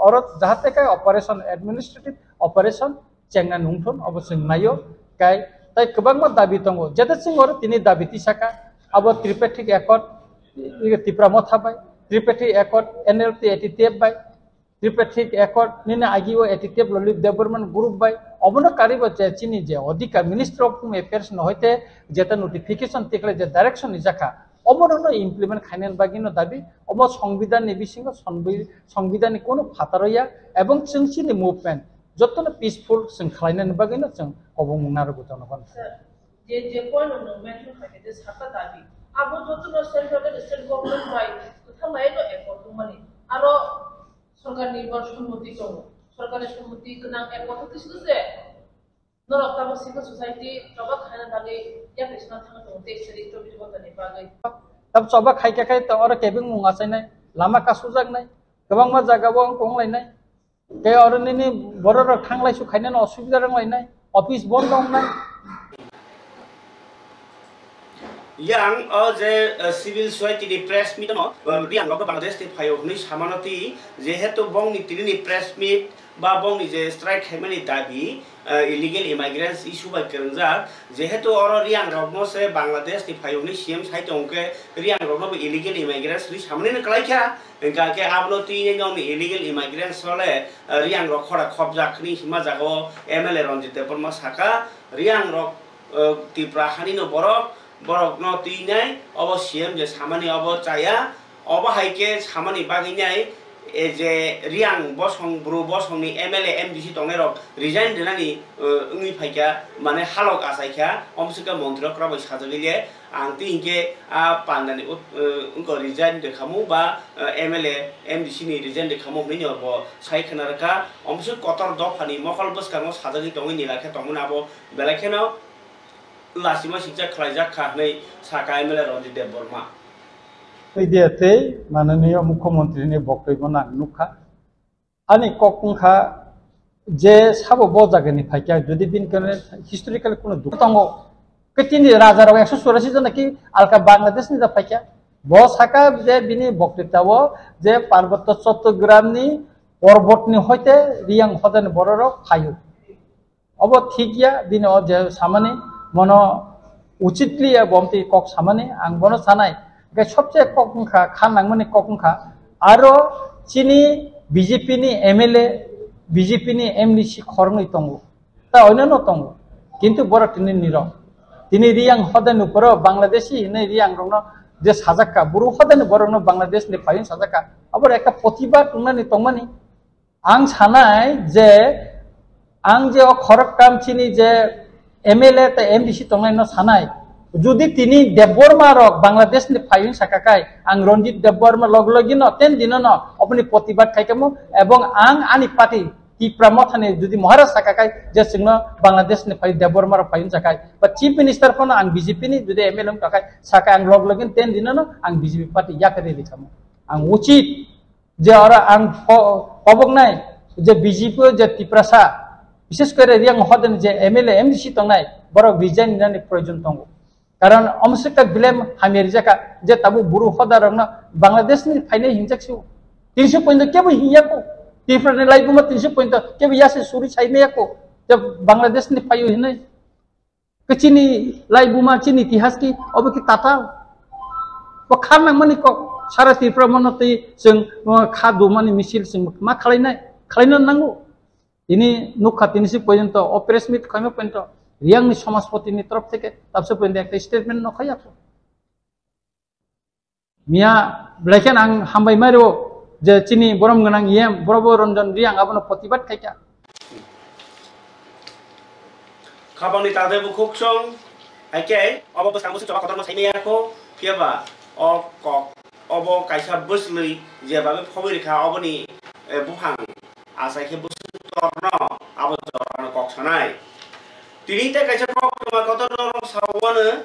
orot jahate kai operation administrative operation chengna nungthon obosing nayo kai tai kebangma dabi tongo jete singor tini dabi tisaka abo tripartite accord Tripura mo thabai tripartite accord NLT 88 bai tripartite accord nina agio 88 lolip development group bai obono karibo je chini je odhikar Ministry of Home Affairs no hoite jeta notification tikle je direction ni jaka obono no implement khainen bagino dabi obo সংবিধান ni bisingo সংবিধান ni kono phatharoya ebong chingchini movement jotno peaceful sing khlainen bagino chung obong narugo jonogon যে point on mention থাকে যে সাতা দাবি আবো যতন central state government by থামাই তো এফোর্ট মানে আরো সরকার নির্ভর সম্মতি তো সরকারের সম্মতি না এফোর্ট কিছু যে নরকতাবো সিভিল সোসাইটি জবা খানা দাগে ইয়া কৃষ্ণা থানা তো দেশের তো বিবতনি বাগাই tab coba khai to ora kebing mungasai nai lama kasujak nai gobang ma jagao konglai nai ke ora nini boror thanglai su khaina no osubida ranglai nai office bond dong nai yang je civil society di press meet no riang lo Bangladesh ti phayo ni samanati jehetu bong ni tini press meet ba bong ni je strike hemani dabi illegal immigrants issue by kerenjar jehetu oro riang rogno se Bangladesh ti phayo ni CM site onke riang rogno illegal immigrants ri samne ne klaikha enka ke ablo ti ni illegal immigrants sole riang rog khora khobja khni hima jago MLA Ranjit Porma saka riang rog ti prahani no borok borok no tinai obo CM je samani obo chaya obo haike samani baginai e je riang bosong bru bosong ni MLA MDC tongerok resign denani ungi phaika mane halok asaikha omsika montrok rabai sajagile angti inke a pandani unko resign dekhamu ba MLA MDC ni resign dekhamu ni bo saikhanarka omsik kotor dofani mokol boskango sajagi tongi nilakhe tongmuna abo belakheno lasima sikja khlaijak khanei saka MLA Ranjit Porma Idiate Mananiya Mukhyamantri ni boktoibo nang nukha ani kokungkha je sabo bo jagani phaikya jodi bin kane historical kono duk tongo ketini raja rok 184 jon ki alka Bangladesh ni da phaikya bo saka je bini boktitao je Parbotto Chattogram ni Porbot ni hoite riang hodan bororok phayu obo thikya bini o je samani mono uchitli bomti kok samani ang bono sanai সবচেয়ে ককংখা খান নাংমানি ককংখা আরো চিনি BJP নি MLA BJP নি MDC খরংই তঙ্গো তা অন্যান্য তঙ্গো কিন্তু বড় তিনি নির তিনি রিয়াং হদান উপর বাংলাদেশি নে রিয়াং রং যে সাজাকা বুরু হদান বড় বাংলাদেশ নি ফাইন সাজাকা আবার একটা প্রতিবাদ উন্নয়নি তংমানি আং সানাই যে আং যে খরকাম চিনি যে MLA তা MDC তংনাই ন সানাই যদি তিনি দেববর্মা রক বাংলাদেশ নি ফাইন সাকাকাই আং রঞ্জিত দেববর্মা লগলগি ন তেন দিন ন আপনি প্রতিবাদ খাইকামু এবং আং আনি পার্টি Tripura মথানে যদি মহারাজ সাকাকাই যে সিংহ বাংলাদেশ নি ফাই দেববর্মা রক ফাইন সাকাই বা চিফ মিনিস্টার কোন আং বিজেপি নি যদি MLA কাকাই সাকা আং লগলগি তেন দিন ন আং বিজেপি পার্টি ইয়াকারে দিখামু আং উচিত যে ওরা আং অবক নাই যে বিজেপি যে Tripura সা বিশেষ করে রিয়াং হদেন যে MLA MDC তংনাই বড় রিজাইন নিনানি প্রয়োজন তঙ্গ কারণ অমসিকা ব্লেম হামিয়ারি জাকা যে তাবু বুরু হদা রং বাংলাদেশ নি ফাইনে হিংজাকসু 300 পয়েন্ট কেবো হিয়াকো Tripura ni laibuma 300 পয়েন্ট কেবো ইয়াসে সুরি ছাইনেয়াকো যে বাংলাদেশ নি ফাইও হিনে কচিনি লাইবুমা চিনি ইতিহাস কি অবে কি তাতা ও খান নাংমানি ক সারা Tripura মনতে जों খাদু মানি মিছিল जों মা খালাইনা নাঙ্গো ini nukha 300 পর্যন্ত অপারেশন মিট খাইমা পয়েন্ট রিয়াং নি সমাজপতি নি তরফ থেকে তাবসে পয়েন্ট একটা স্টেটমেন্ট নখাইয়াকো মিয়া ব্লেকেন আং হামবাই মারিও যে চিনি বরম গনাং ইয়েম বরব রঞ্জন রিয়াং আবনো প্রতিবাদ খাইকা Kapang ni tade bukuk song, haike, obo besang musuh coba kotor masih meyako, piaba, kok, obo kaisa busli, je babe phobi kha obo ni buhang, asai ke bus torno, abo torno kok sanai. Tini te kaisa kok cuma kotor dorong sawana,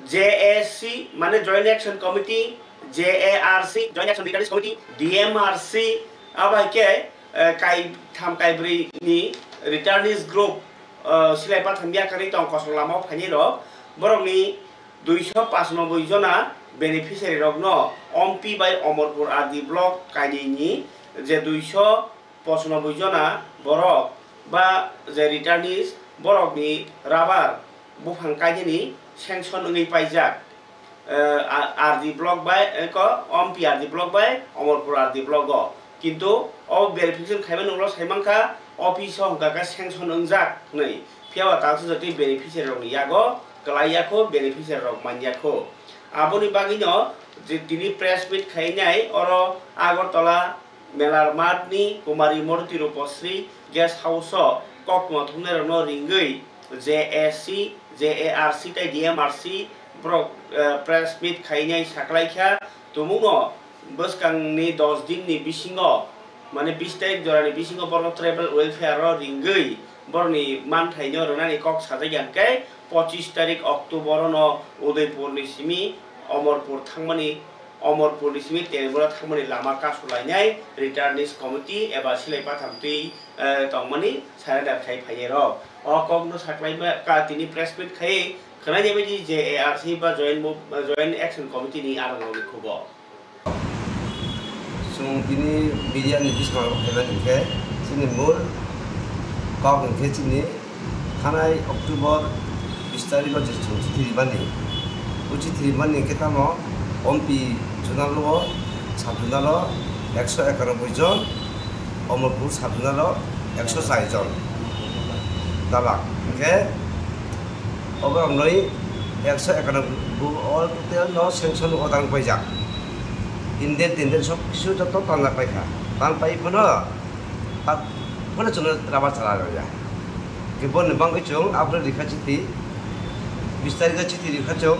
JAC, mana Joint Action Committee, JARC, Joint Action Readiness Committee, DMRC, apa ke kai tham kai bri ni returnees group silai pa thambia kari tong kosong lama phani ro borong ni 295 jona beneficiary rok no ompi by Omorpur adi block kaini ni je 295 jona borok ba je returnees borok ni rabar buphang kaini ni sanction ngi paijak RD block by ko ompi RD block by Omorpur RD block go কিন্তু অ verification খাইবা নংলো সাইমাংখা office হংকাকা sanction অংজাক नै ফিয়াবা তালসু জতি beneficiary রং ইয়াগো ক্লাইয়াখো beneficiary রং মানयाखो আবনি বাগিনো যে তিনি press meet খাইনাই or Agartala মেলার মাঠনি কুমারী মূর্তি Rupashree guest house ককমা থুমনে রং রিঙ্গই JSC জেএআরসি তাই DMRC Brock press meet খাইনাই সাকলাইখা তুমুনো বসকাংনি 10 দিননি বিসিङो माने 20 तारिख जरानि बिसिङो बरनो ट्राइबल वेलफेयर रो रिंगै बरनि मानथाइनो रनानि कक साजायगानकै 25 तारिख अक्टोबर न उदयपुरनि सिमी अमरपुर थांमानि अमरपुरनि सिमी तेलबरा थांमानि लामा कासुलायनाय रिटार्निस कमिटि एबा सिलाइपा थामति तंमानि सारादा खाइ फायरो अ ककनो साख्लाइबा का तिनि प्रेस मिट खाइ खनाय बायदि जेएआरसी बा जॉइंट एक्शन कमिटि नि आरंगनि खबर ini media ni bisma hebat ke sini mul kau ke sini kanai Oktober 20 tarik lo jadi uji terima kita mau ompi jurnal lo sabjurnal lo 191 jon Omorpur sabjurnal lo 104 jon dalak ke orang noi 191 all total no sanction orang pajak Inden sok kisu jatuh tanah paika, tanah paik mana cuma rapat salah aja. Kebun bang kecung, apa dikaciti, 20 tarik kaciti dikacung,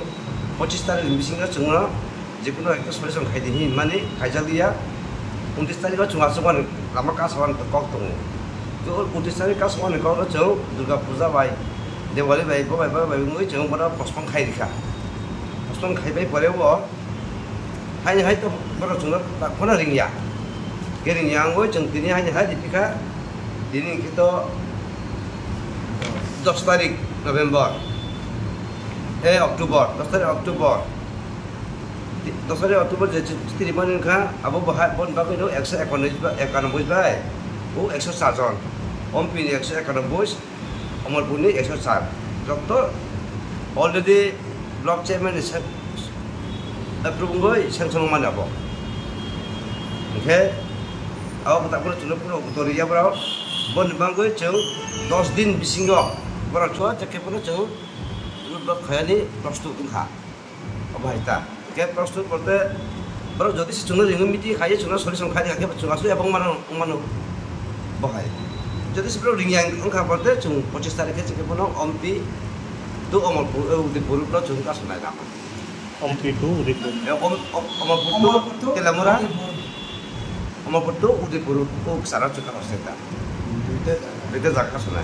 25 tarik bisingnya cuma, jika kita solusi khai dini, mana khai dia, 29 tarik cuma asuhan, lama kasuhan terkok tunggu. Tu 29 tarik kasuhan kalau cung, Durga Puja baik, Diwali baik, baik ngui cung pada pospon khai dikah, pospon khai baik boleh wo. Hanya itu baru cuma tak pernah ringya, kering yang gue centini hanya hari pika, ini kita 10 tarik November, Oktober, 10 tarik Oktober, 10 tarik Oktober jadi terima ni kan, abu bahas pun bagai itu ekonomi baik, 104 jon, ompi ni 191, Omorpur ni 104, doktor already block chairman ni approve goi sanction mana apa? Okay, awak tak perlu cuma perlu otoria berau, bon bang goi cung 10 din bisingo, berau cua cakap perlu cung, lu kaya ni prostitut tungha, apa itu? Okay, prostitut berarti berau jadi si cuma ringan miti kaya cuma solusi kaya kaya cuma asal apa mana bahaya. Jadi sebelum ringan tungha berarti cung 25 tarik cakap perlu ompi tu Omorpur Udaypur berau cung kas naik apa? Ompi tu Udaypur. Omorpur tu Telamura. Omorpur tu Udaypur tu kesana juga harus kita. Kita jaga sunai.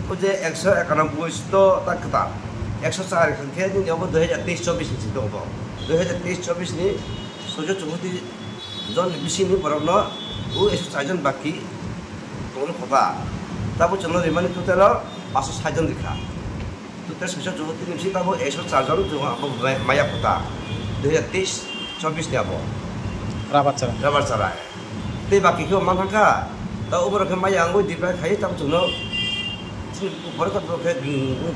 Uje 191 tu tak ketat. 104 kan kaya ni apa 2023-24 ni tu apa. 2023-24 ni sojo cuma di zon di sini berapa? 104 jon baki. Tuan kota. Tapi cuma di mana tu telo 504 জন দেখা তো তার 634 নিচে পাবো 104 জন মায়া কোটা 2023-24 যাব rubber চারা তে বাকি কেউ মানকা তা উপরে মায়া আঙ্গুই দিবা খাই তার জন্য উপরে কত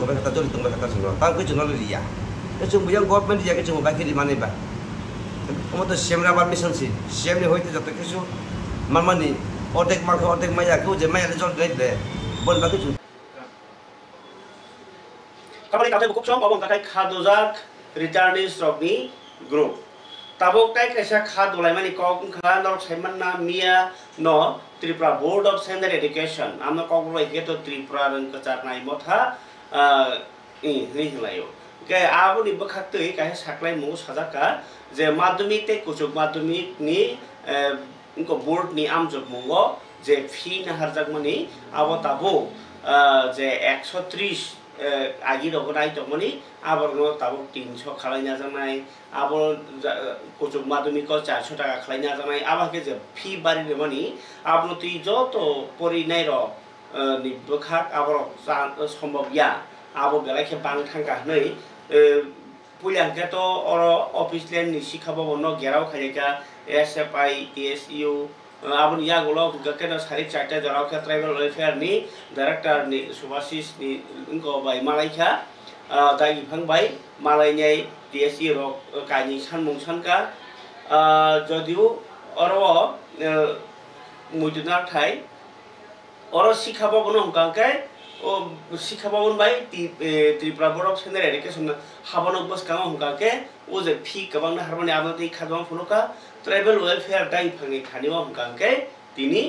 গবে কথা জড়িত কথা জন্য তার কিছু নলে দিয়া এসব বুঝাং গভর্নমেন্ট দিয়া কিছু বাকি দি মানে বা আমাদের সেমরাবার মিশন সি সেমনি হইতে যত কিছু মানমানি অর্ধেক মাংস অর্ধেক মায়া কেউ যে মায়া জল দেবে বল বাকি কিছু Kamari kata buku cong, abang kakai khadojak returnees rogni group. Tabok kai kaisa khadolai mani kau khad norok saiman na mia no Tripura board of secondary education आमना कॉकरोई के तो त्रिपुरा रंग कचारनाई मोथा नहीं हिलायो के आबो नि बखाते काहे साकलाय मो सजाका जे माध्यमिक ते कुचुक माध्यमिक नि इनको बोर्ड नि आमजक मंगो जे फी न हरजक मनि आबो ताबो जे 130 आगि रगनाय तमनि आबरनो ताबो 300 खालायना जानाय आबो कुचुक माध्यमिक को 400 टाका खालायना जानाय आबाके जे फी बारि देमनि आबनो ति जतो परिनाय र नि बखाक आबर सम्भव या आबो बेलाखे बां थांगा नै पुलियाके तो और ऑफिस लेन नि शिखाबो न गेराव खायका एसएफआई टीएसयू आबो या गलो गके न सारि चारटा जराव के ट्राइबल वेलफेयर नि डायरेक्टर नि सुभाषिस नि इनको बाय मालायखा दागि फंबाय मालायनाय टीएसयू रो कानि सानमुंसानका जदिउ और मुजुना थाय और शिखाबो न हंकाके ओ शिक्षा भवन बाय Tripura board of secondary education हाबन बस कांग हंकाके ओ जे फी गोबां हारमानि आबनति खादम फुनुका ट्राइबल वेलफेयर दाइ फांनि थानिव हंकाके तिनि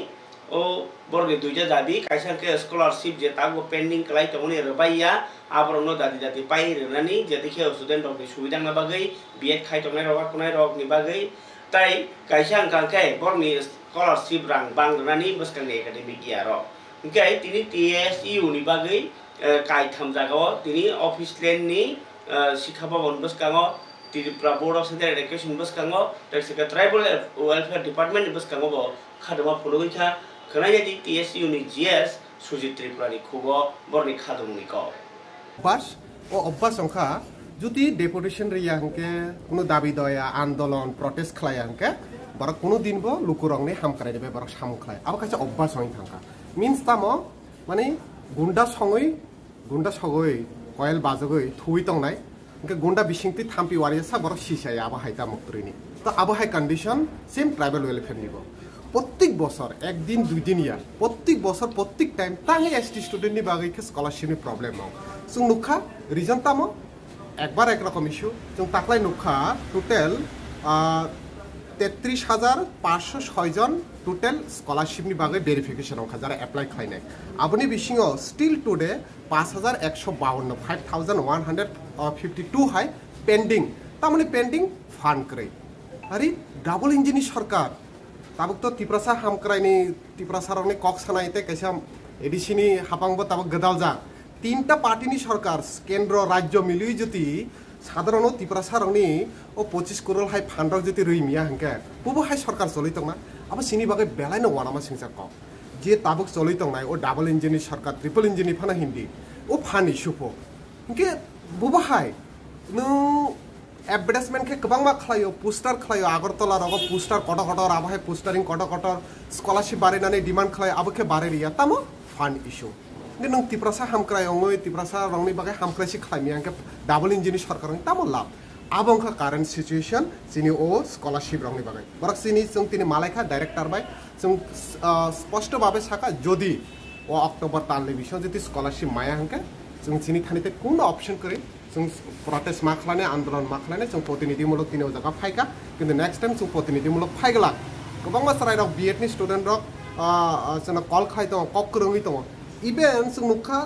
ओ बरनि दुइजा जाबि काइसाके स्कॉलरशिप जे तागो पेंडिंग क्लाइ तमनि रबाइया आबरनो दादि दादि पाइ रनानि जे देखि स्टूडेंट रकनि सुबिदा न बागै बीएड खाइ तमनाय रगा कुनाय रकनि बागै ताइ काइसा हंकाके बरनि स्कॉलरशिप रां बां रनानि बसकांनि एकाडेमिक इयार ओके तिनी टीएसयू नि बागै काइथाम जागाव तिनी ऑफिस लेन नि शिक्षा भवन बसकांगो Tripura board of secondary education बसकांगो तैसे ट्राइबल वेलफेयर डिपार्टमेंट बसकांगो बो खादमा फुलुगैखा खनाय दि टीएसयू नि जीएस सुजित त्रिपुरा नि खुबो बरनि खादमुनि को बास ओ अब्बास संखा जुदि डेपुटेशन रिया हंके कुनु दाबि दया आंदोलन प्रोटेस्ट खलाया हंके बर कुनु दिनबो लुकुरंनि हामखाराय देबे बर सामुखलाय आबो कासे अब्बास होय थांका मीन्स तामो माने गुंडा सङै कयल बाजगै थुइ तंनाय इनके गुंडा बिसिंति थाम्पि वारिया सा बर सिसाय आबो हायता मुक्तरिनि तो आबो हाय कंडीशन सेम ट्राइबल वेलफेयर निबो प्रत्येक बছর একদিন দুই দিন या प्रत्येक बছর प्रत्येक टाइम तांगे एसटी स्टूडेंट नि बागै के स्कॉलरशिप नि प्रॉब्लेम हो जों नुखा रिजन तामो एकबार एक रकम इश्यू जों ताकलाय नुखा टोटल 33,506 जन टोटल स्कॉलरशिप नि बागै वेरिफिकेशन होखा जारा एप्लाई खायनाय आबनि बिसिङो स्टिल टुडे 5,152 5,152 हाय पेंडिंग तामनि पेंडिंग फान्ड करे अरे डबल इंजिन सरकार ताबुक तो तिप्रसा हामक्रायनि तिप्रसारनि कक सानायते कैसा एडिसिनि हापांबो ताबुक गदाल जा तीनटा पार्टीनि सरकार केंद्र राज्य मिलुइ जति साधारण तिप्रसारनि ओ 25 करोड़ हाय फान्ड जति रइमिया हंके बुबो हाय सरकार चलितंना अब सिनि बागै बेलायनो वानामा सिंसा क जे ताबुक चलितंनाय ओ डबल इंजिन सरकार ट्रिपल इंजिन फाना हिंदी ओ फान इशुफो हंके बुबो हाय नो एडवर्टाइजमेंट के गोबां मा खालायो पोस्टार खालायो आगरतला रग पोस्टार कट आबाहाय पोस्टारिं कट स्कॉलरशिप बारायनानै डिमांड खालायो आबोखे बारायरिया तामो फान इशू नों तिप्रसा हामक्रायङै तिप्रसा रंनि बागै हामक्रायसि खालामिया के डबल इंजिन सरकारनि तामो लाब आबंखा कारेंट सिचुएशन सिनि ओ स्कॉलरशिप रंनि बागै बरक सिनि जों तिनि मालायखा डाइरेक्टर बाय जों स्पष्ट भाबे साका जदि ओ अक्टोबर तालनि बिसय जति स्कॉलरशिप माया हंके जों सिनि थानिते कोन ऑप्शन करे जों प्रोटेस्ट मा खालाने आंदोलन मा खालाने जों प्रतिनिधिमूलक तिनियाव जागा फायका किन्तु नेक्स्ट टाइम जों प्रतिनिधिमूलक फायगला गोबां मासराय रक बीएड नि स्टूडेंट रक जों कल खाय दं कक करंनि दं इवेन जों नुखा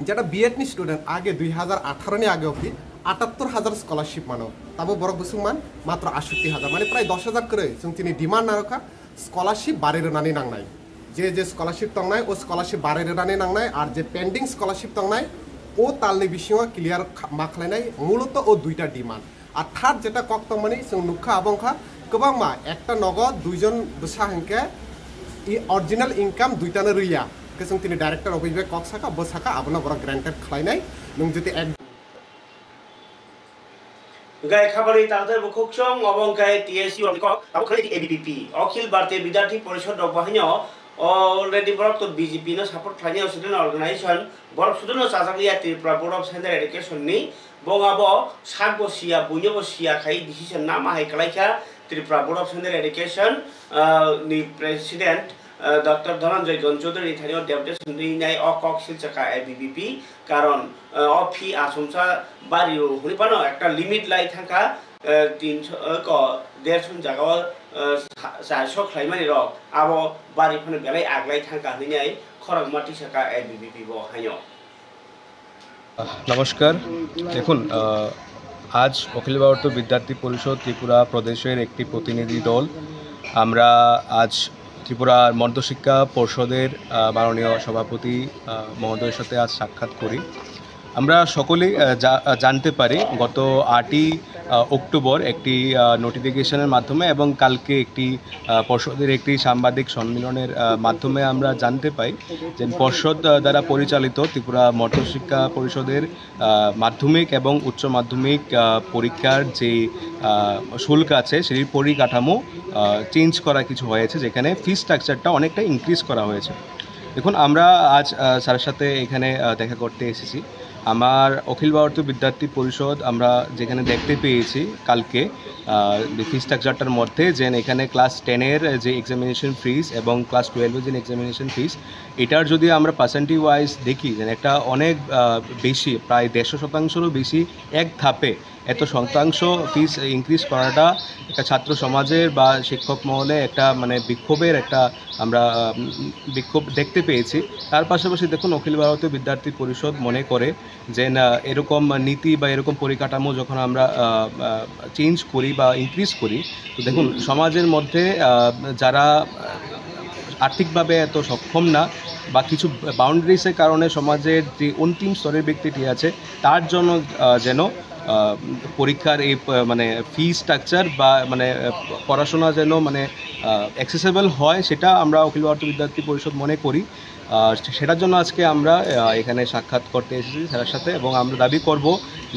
जेटा बीएड नि स्टूडेंट आगे 2018 नि आगे अबि 78,000 स्कॉलरशिप मानो ताबो बरक बुसुमान मात्र 68,000 माने प्राय 10,000 करे जों तिनि डिमांड नारखा स्कॉलरशिप बारायनानै नांनाय जे स्कॉलरशिप तंनाय ओ स्कॉलरशिप बारायनानै नांनाय आर जे पेंडिंग स्कॉलरशिप तंनाय ओ तालनि बिसिङाव क्लियर मा खालायनाय मूलत ओ दुइटा डिमांड आर थार्ड जेटा कक तंमानि जों नुखा आबंखा गोबां मा एकटा नगद दुइजन बसा हंके इ ओरिजिनल इनकाम दुइटानो रैया के जों तिनि डाइरेक्टर अबिबे कक साका बसाका आबना बरा ग्रान्टेड खालायनाय नों जति एक गाय खाबारि तालते बुखुकसं अबंखाय टीएसयू अबको आबखाय एबीपी अखिल भारतीय विद्यार्थी परिषद रबाहनो already बरक तो बीजेपी न सपोर्ट खालायनाय स्टूडेंट ऑर्गेनाइजेशन बरक स्टूडेंट साजागलिया Tripura board of secondary education नि बंगाबो सागबसिया बुयबसिया खाय डिसिजन ना माहाय खालायखा Tripura board of secondary education नि प्रेसिडेंट डॉक्टर धनंजय गंचौधरी थानियो डेपुटेशन दिनाय अकक सिलचका एबीपी कारण अफि आसमसा बारियो हुनिपानो एकटा लिमिट लाई थाका 300 क 150 जागा जायस खालामनानै रक आबो बारिफोरनो बेलाय आगलाय थांगा होनाय खरं माटी साका एबिबिपि बो हायो। नमस्कार देखुन आज अखिल भारतीय विद्यार्थी परिषद त्रिपुरा प्रदेशेर एकटी प्रतिनिधि दल आमरा आज त्रिपुरा मध्यशिक्षा परिषदेर माननीय सभापति महोदयेर साथे आज साक्षाৎ करी। আমরা সকলেই জানতে পারি গত 8ই অক্টোবর একটি নোটিফিকেশনের মাধ্যমে এবং কালকে একটি পর্ষদের একটি সাংবাদিক সম্মেলনের মাধ্যমে আমরা জানতে পাই যে পর্ষদ দ্বারা পরিচালিত ত্রিপুরা মধ্যশিক্ষা পরিষদের মাধ্যমিক এবং উচ্চ মাধ্যমিক পরীক্ষার যে শুল্ক আছে সেই পরিকাঠামো চেঞ্জ করা কিছু হয়েছে, যেখানে ফি স্ট্রাকচারটা অনেকটা ইনক্রিজ করা হয়েছে। দেখুন আমরা আজ স্যারের সাথে এখানে দেখা করতে এসেছি। আমার অখিল ভারতীয় বিদ্যার্থী পরিষদ আমরা যেখানে দেখতে পেয়েছি কালকে ফি স্ট্রাকচারটার মধ্যে যে এখানে ক্লাস 10-এর যে এক্সামিনেশন ফিস এবং ক্লাস 12-এর যে এক্সামিনেশন ফিস এটার যদি আমরা পার্সেন্টেজ ওয়াইজ দেখি যে একটা অনেক বেশি প্রায় 150%-রও বেশি এক ধাপে এত শতাংশ ফিস ইনক্রিজ করাটা একটা ছাত্র সমাজের বা শিক্ষক মহলে একটা মানে বিক্ষোভের একটা আমরা বিক্ষোভ দেখতে পেয়েছি। তার পাশাপাশি দেখুন অখিল ভারতীয় বিদ্যার্থী পরিষদ মনে করে যে না এরকম নীতি বা এরকম পরিকাঠামো যখন আমরা চেঞ্জ করি বা ইনক্রিজ করি তো দেখুন সমাজের মধ্যে যারা আর্থিকভাবে এত সক্ষম না বা কিছু বাউন্ডারিসের কারণে সমাজের যে অন্তিম স্তরের ব্যক্তিটি আছে তার জন্য যেন পরীক্ষার এই মানে ফি স্ট্রাকচার বা মানে পড়াশোনা যেন মানে অ্যাক্সেসেবল হয় সেটা আমরা অখিল ভারতীয় বিদ্যার্থী পরিষদ মনে করি। সেটার জন্য আজকে আমরা এখানে সাক্ষাৎ করতে এসেছি স্যারের সাথে এবং আমরা দাবি করব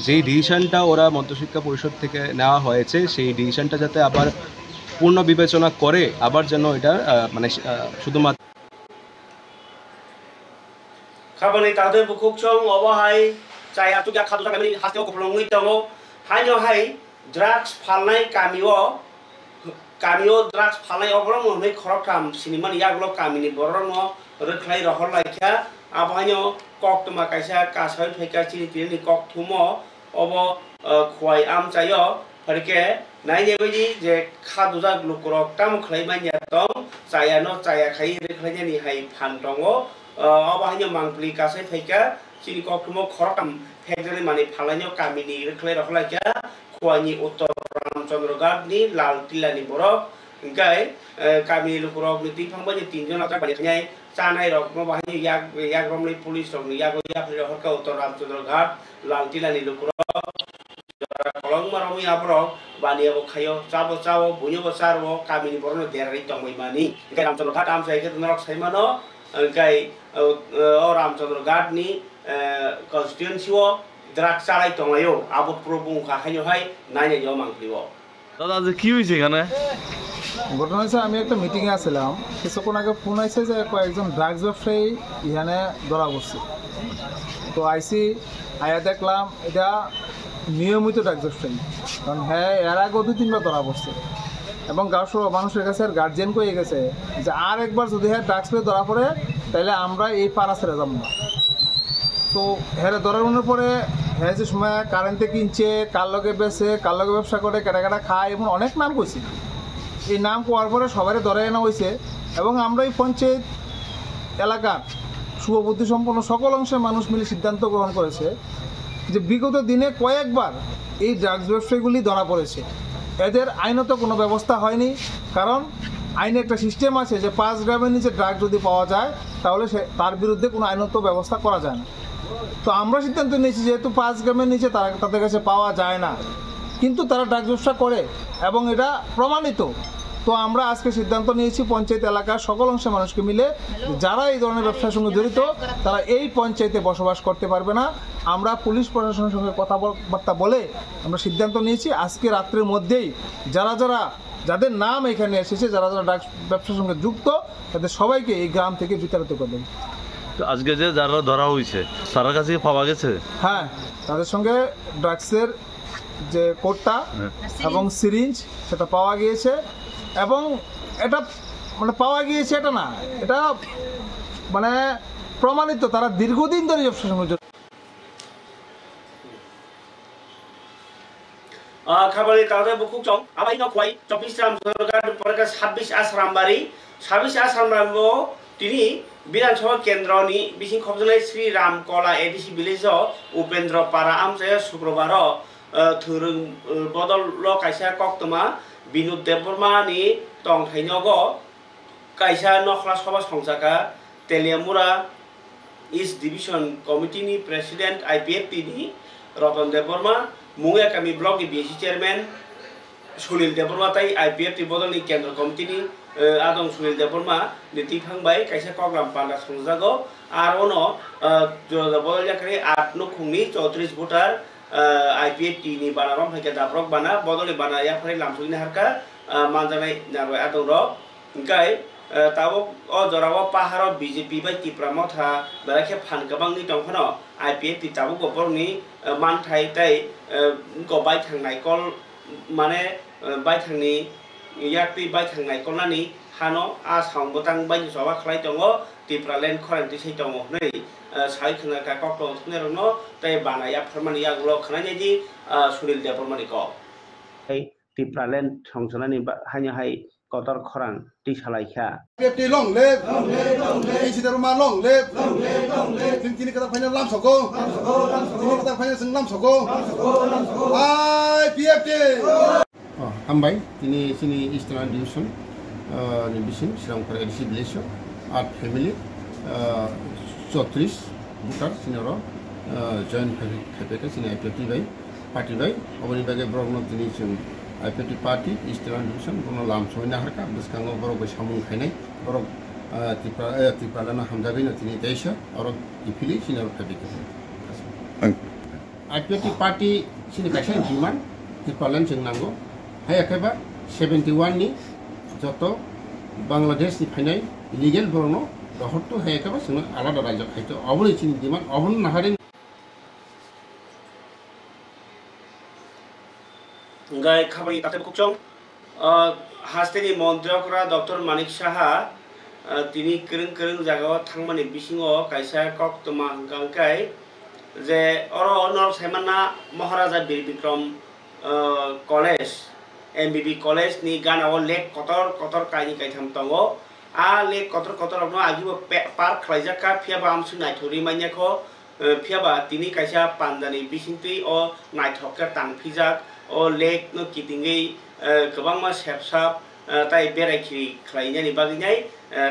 যেই ডিসিশনটা ওরা মধ্যশিক্ষা পরিষদ থেকে নেওয়া হয়েছে সেই ডিসিশনটা যাতে আবার পূর্ণ বিবেচনা করে আবার যেন এটা মানে শুধুমাত্র খাবানি তাদের বুকুক চং অবহাই চাই আতুকা খাদুটা কামি হাসতে কপ্লংই দङ হাইনহাই ড্রাগস ফালনাই কামিও ড্রাগস ফালনাই অবরম হই খরকথাম সিনেমান ইয়াগলো কামিনি বরন রख्लाय रहर लाइखा आबहायनो कक्तमा कायसा कासाय फैका चिनितिनि कक्तुमो अब खवाय आम चायो फरके नायने बायदि जे खादुजा ग्लुकरक ताम खलायमानिया दं चायानो चायाखाय रख्लायनि हाय फान दङ आबहायनो मांगप्लि कासाय फैका चिनि कक्तुमो खरकम फेगजनि माने फालायनो कामिनि रख्लाय रहलाइखा खवायनि उत्तर रामचंद्र गार्डनि लाल टिलानि बरक गाय कामी लुकरक नि तिफांबानि तीनजन आटा बायखाय चानाय रक बाहाय याग रमनि पुलिस रक यागो याफरि हरका उत्तर रामचंद्र घाट लाल टिलानि लुकरक कलंग मारमि आबरक बानियाबो खायो चाबो बुनिबो चारबो कामिनि बरनो देरारि तंगैमानि गाय रामचंद्र घाट आमसाय के नरक सायमानो गाय ओ रामचंद्र घाट नि कन्स्टिट्युएन्सिओ द्राग चालाय तंगायो आबो प्रभु खाखायो हाय नायनाय जाव मांगलिबो দাদা যে কি হইছে এখানে ঘটনা হচ্ছে আমি একটা মিটিংয়ে আসছিলাম, কিছুক্ষণ আগে ফোন আসছে যে কয়েকজন ড্রাগস ব্যবসায়ী এখানে ধরা পড়ছে। তো আইসি আয়া দেখলাম এটা নিয়মিত ড্রাগস ব্যবসায়ী, কারণ হ্যাঁ এর আগেও 2-3বার ধরা পড়ছে এবং গাঁও মানুষের কাছে আর গার্জিয়ান কয়ে গেছে যে আর একবার যদি হ্যাঁ ড্রাগস পেয়ে ধরা পড়ে তাহলে আমরা এই পাড়া ছেড়ে যাব না। তো হ্যাঁ ধরানোর পরে হ্যাঁ যে সময় কারেন্টে কিনছে, কার লগে বেছে, কার লগে ব্যবসা করে, কেটা খায় এবং অনেক নাম কইছে। এই নাম কোয়ার পরে সবাই ধরে আনা হয়েছে এবং আমরা এই পঞ্চায়েত এলাকার শুভবুদ্ধি সম্পন্ন সকল অংশের মানুষ মিলে সিদ্ধান্ত গ্রহণ করেছে যে বিগত দিনে কয়েকবার এই ড্রাগস ব্যবসায়ীগুলি ধরা পড়েছে, এদের আইনত কোনো ব্যবস্থা হয়নি। কারণ আইনে একটা সিস্টেম আছে যে 5 গ্রামের নিচে ড্রাগ যদি পাওয়া যায় তাহলে তার বিরুদ্ধে কোনো আইনত ব্যবস্থা করা যায় না। তো আমরা সিদ্ধান্ত নিয়েছি যেহেতু 5 গ্রামের নিচে তাদের কাছে পাওয়া যায় না কিন্তু তারা ড্রাগস ব্যবসা করে এবং এটা প্রমাণিত, তো আমরা আজকে সিদ্ধান্ত নিয়েছি পঞ্চায়েত এলাকার সকল অংশের মানুষকে মিলে যারা এই ধরনের ব্যবসার সঙ্গে জড়িত তারা এই পঞ্চায়েতে বসবাস করতে পারবে না। আমরা পুলিশ প্রশাসনের সঙ্গে কথাবার্তা বলে আমরা সিদ্ধান্ত নিয়েছি আজকে রাত্রের মধ্যেই যাদের নাম এখানে এসেছে, যারা ড্রাগস ব্যবসার সঙ্গে যুক্ত তাদের সবাইকে এই গ্রাম থেকে বিতাড়িত করবেন। আজকে যে যারা ধরা হয়েছে তার কাছে পাওয়া গেছে, হ্যাঁ তাদের সঙ্গে ড্রাগসের যে কোটটা এবং সিরিঞ্জ সেটা পাওয়া গিয়েছে এবং এটা মানে পাওয়া গিয়েছে এটা না, এটা মানে প্রমাণিত তারা দীর্ঘদিন ধরে ব্যবসার সঙ্গে খাবারে তাহলে বুকুক চং আবাই নকওয়াই 24 রাম সরকার পরকা 26 আশ্রামবাড়ি 26 আশ্রামবাড়িও তিনি বিধানসভা কেন্দ্রনি বিসিং খবজনাই শ্রী রামকলা এডিসি ভিলেজ উপেন্দ্র পারা আমসায় শুক্রবার থুরুং বদল কাইসা কক্তমা বিনোদ দেববর্মানি টংथाइनग कायसा नखला सभा संजाका तेलियामुरा इस्ट डिविजन कमिटीनि प्रेसिडेंट आईपीएफटी नि रतन देबबर्मा मुंगे कामी ब्लॉक नि बीएससी चेयरमैन सुनील देबबर्मा ताई आईपीएफटी बदलनि केंद्र कमिटीनि आदम सुनील देबबर्मा नीतिफांबाय कायसा कग्राम पांडा संजागो आर उनो बदल जाखारि 8 नखुंनि 34 भोटार आईपीएफटी नि बानारम फाइके दाब्रक बाना बदलनि बाना याफारि लामसुनि हारका मानजानाय नारबाय आदौर इंकाय ताबो जराव पाहार बीजेपी बाय तिप्रा मथा बेराखे फान गोबांनि दंफानो आईपीएफटी ताबो गबरनि मानथाय ताय गबाय थांनाय कल माने बाय थांनि याक्ति बाय थांनाय कलनानि हानो आसाम बोतां बाय जबा खलाय दङ तिप्रा लेन खरान्ति सै दङ नै साइ खनाका कक्ट थनेरनो ताय बानाया फरमानि यागुलो खनायदि सुनील देबबर्मानि को तिप्रा लेन संसनानि हानि हाय कतर खरां टी सालायखा पेप्टी लं लेब इसिदार मा लं लेब तिनि कथा फाइनाल लाम सको तिनि कथा फाइनाल जों लाम सको आइ पीएफटी हामबाय तिनि सिनि ईस्टार्न डिविजन नि बिसिन श्रीरामपुर एडिसि भिलेज आर्ट फैमिली 34 भोटार सिनर जॉइन फैपेके सिनि आईपीएफटी बाय पार्टी बाय अबनि बागे ब्रह्म तिनि जों आईपीएफटी पार्टी ईस्टार्न डिविजन बरनो लाम सयना हारका बसखाङो बरक सामुं खायनाय बरक तिप्रालाना हामजागैनो तिनि दैसा और इफिलि सिनार फैपेके आईपीएफटी पार्टी सिनि कायसा डिमान्ड तिप्रालान जों नांगौ हायाखैबा 71 नि जत बांलादेश नि फायनाय इलिगेल बरनो रहत्तो हायाखैबा जों आलादा राज्य खायतो अबनि सिनि डिमान्ड अबन नाहारि गाय खाबाय ताते कुचं हास्तेनि मन्त्रिफोरा डॉक्टर मानिक साहा तिनि करं जागाव थांमानि बिसिङाव कायसा कक्तमा गांकाय जे अर नर सायमाना महाराजा बीर विक्रम कलेज एमबीबी कलेज नि गानाव लेक कतर कायनि कायथाम दङ आ लेक कतर न आगिबो पार्क खलायजाका फियाबा आमसु नायथरि मानियाखौ फियाबा तिनि कायसा पान्दानि बिसिंति अ नायथकका तांफिजाक ओ लेक नो किदिङै गोबां मा सेबसाब ताय बेरायखि खलायनायनि बागैनाय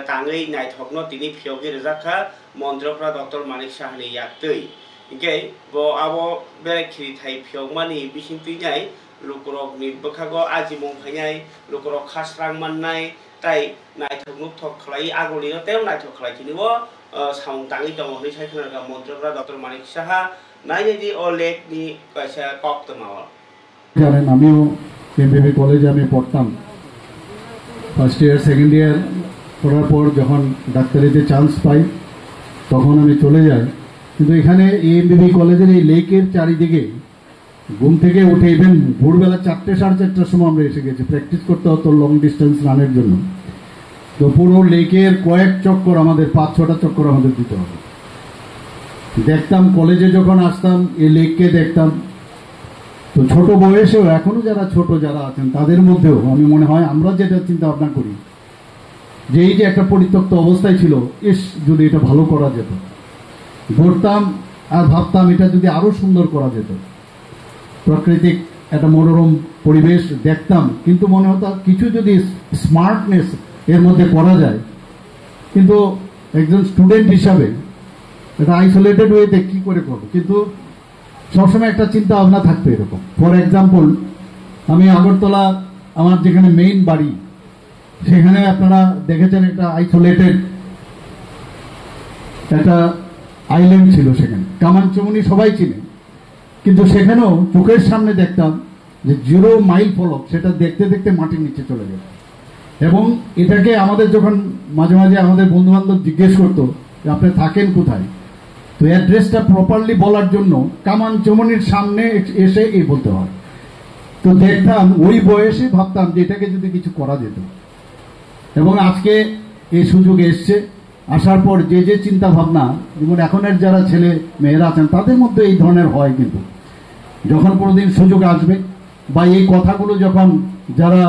ताङै नायथकनो तिनि फियोगे रजाखा मन्त्रिफोरा डॉक्टर मानिक साहानि याक्तै इके बो आबो बेरायखि थाय फियोगमानि बिसिंतिनाय लुकरकनि बखागो आजिमुं फायनाय लुकरक खास्रां माननाय ताय नायथकनो थक खलाय आगलिनो तेव नायथक खलायखिनिबो साउं ताङै दङ नै सायखनारगा मन्त्रिफोरा डॉक्टर मानिक साहा नायदि ओ लेकनि कायसा कक्तमाव জানেন আমিও এমবিবি কলেজে আমি পড়তাম ফার্স্ট ইয়ার সেকেন্ড ইয়ার পড়ার পর যখন ডাক্তারিতে চান্স পাই তখন আমি চলে যাই কিন্তু এখানে এমবিবি কলেজের এই লেকের চারিদিকে ঘুম থেকে উঠে ইভেন ভোরবেলা 4টে 4:30টার সময় আমরা এসে গেছি প্র্যাকটিস করতে হতো লং ডিস্টেন্স রানের জন্য তো পুরো লেকের কয়েক চক্কর আমাদের 5-6টা চক্কর আমাদের দিতে হবে দেখতাম কলেজে যখন আসতাম এই লেককে দেখতাম তো ছোট বয়সেও এখনো যারা ছোট যারা আছেন তাদের মধ্যেও আমি মনে হয় আমরা যেটা চিন্তা ভাবনা করি যে এই যে একটা পরিত্যক্ত অবস্থায় ছিল ইস যদি এটা ভালো করা যেত ঘুরতাম আর ভাবতাম এটা যদি আরো সুন্দর করা যেত প্রাকৃতিক একটা মনোরম পরিবেশ দেখতাম কিন্তু মনে হতো কিছু যদি স্মার্টনেস এর মধ্যে করা যায় কিন্তু একজন স্টুডেন্ট হিসাবে এটা আইসোলেটেড ওয়েতে কি করে করবো কিন্তু সবসময় একটা চিন্তা ভাবনা থাকতো এরকম ফর এক্সাম্পল আমি আগরতলা আমার যেখানে মেইন বাড়ি সেখানে আপনারা দেখেছেন একটা আইসোলেটেড একটা আইল্যান্ড ছিল সেখানে কামানচুমনি সবাই চিনে কিন্তু সেখানেও চোখের সামনে দেখতাম যে 0 মাইল ফলক সেটা দেখতে দেখতে মাটির নিচে চলে যেত এবং এটাকে আমাদের যখন মাঝে মাঝে আমাদের বন্ধু বান্ধব জিজ্ঞেস করতো যে আপনি থাকেন কোথায় তো অ্যাড্রেসটা প্রপারলি বলার জন্য কামানচুমনির সামনে এসে এই বলতে হয় তো দেখতাম ওই বয়সে ভাবতাম যে এটাকে যদি কিছু করা যেত এবং আজকে এই সুযোগ এসছে আসার পর যে যে চিন্তা ভাবনা যেমন এখনের যারা ছেলে মেয়েরা আছেন তাদের মধ্যে এই ধরনের হয় কিন্তু যখন কোনোদিন সুযোগ আসবে বা এই কথাগুলো যখন যারা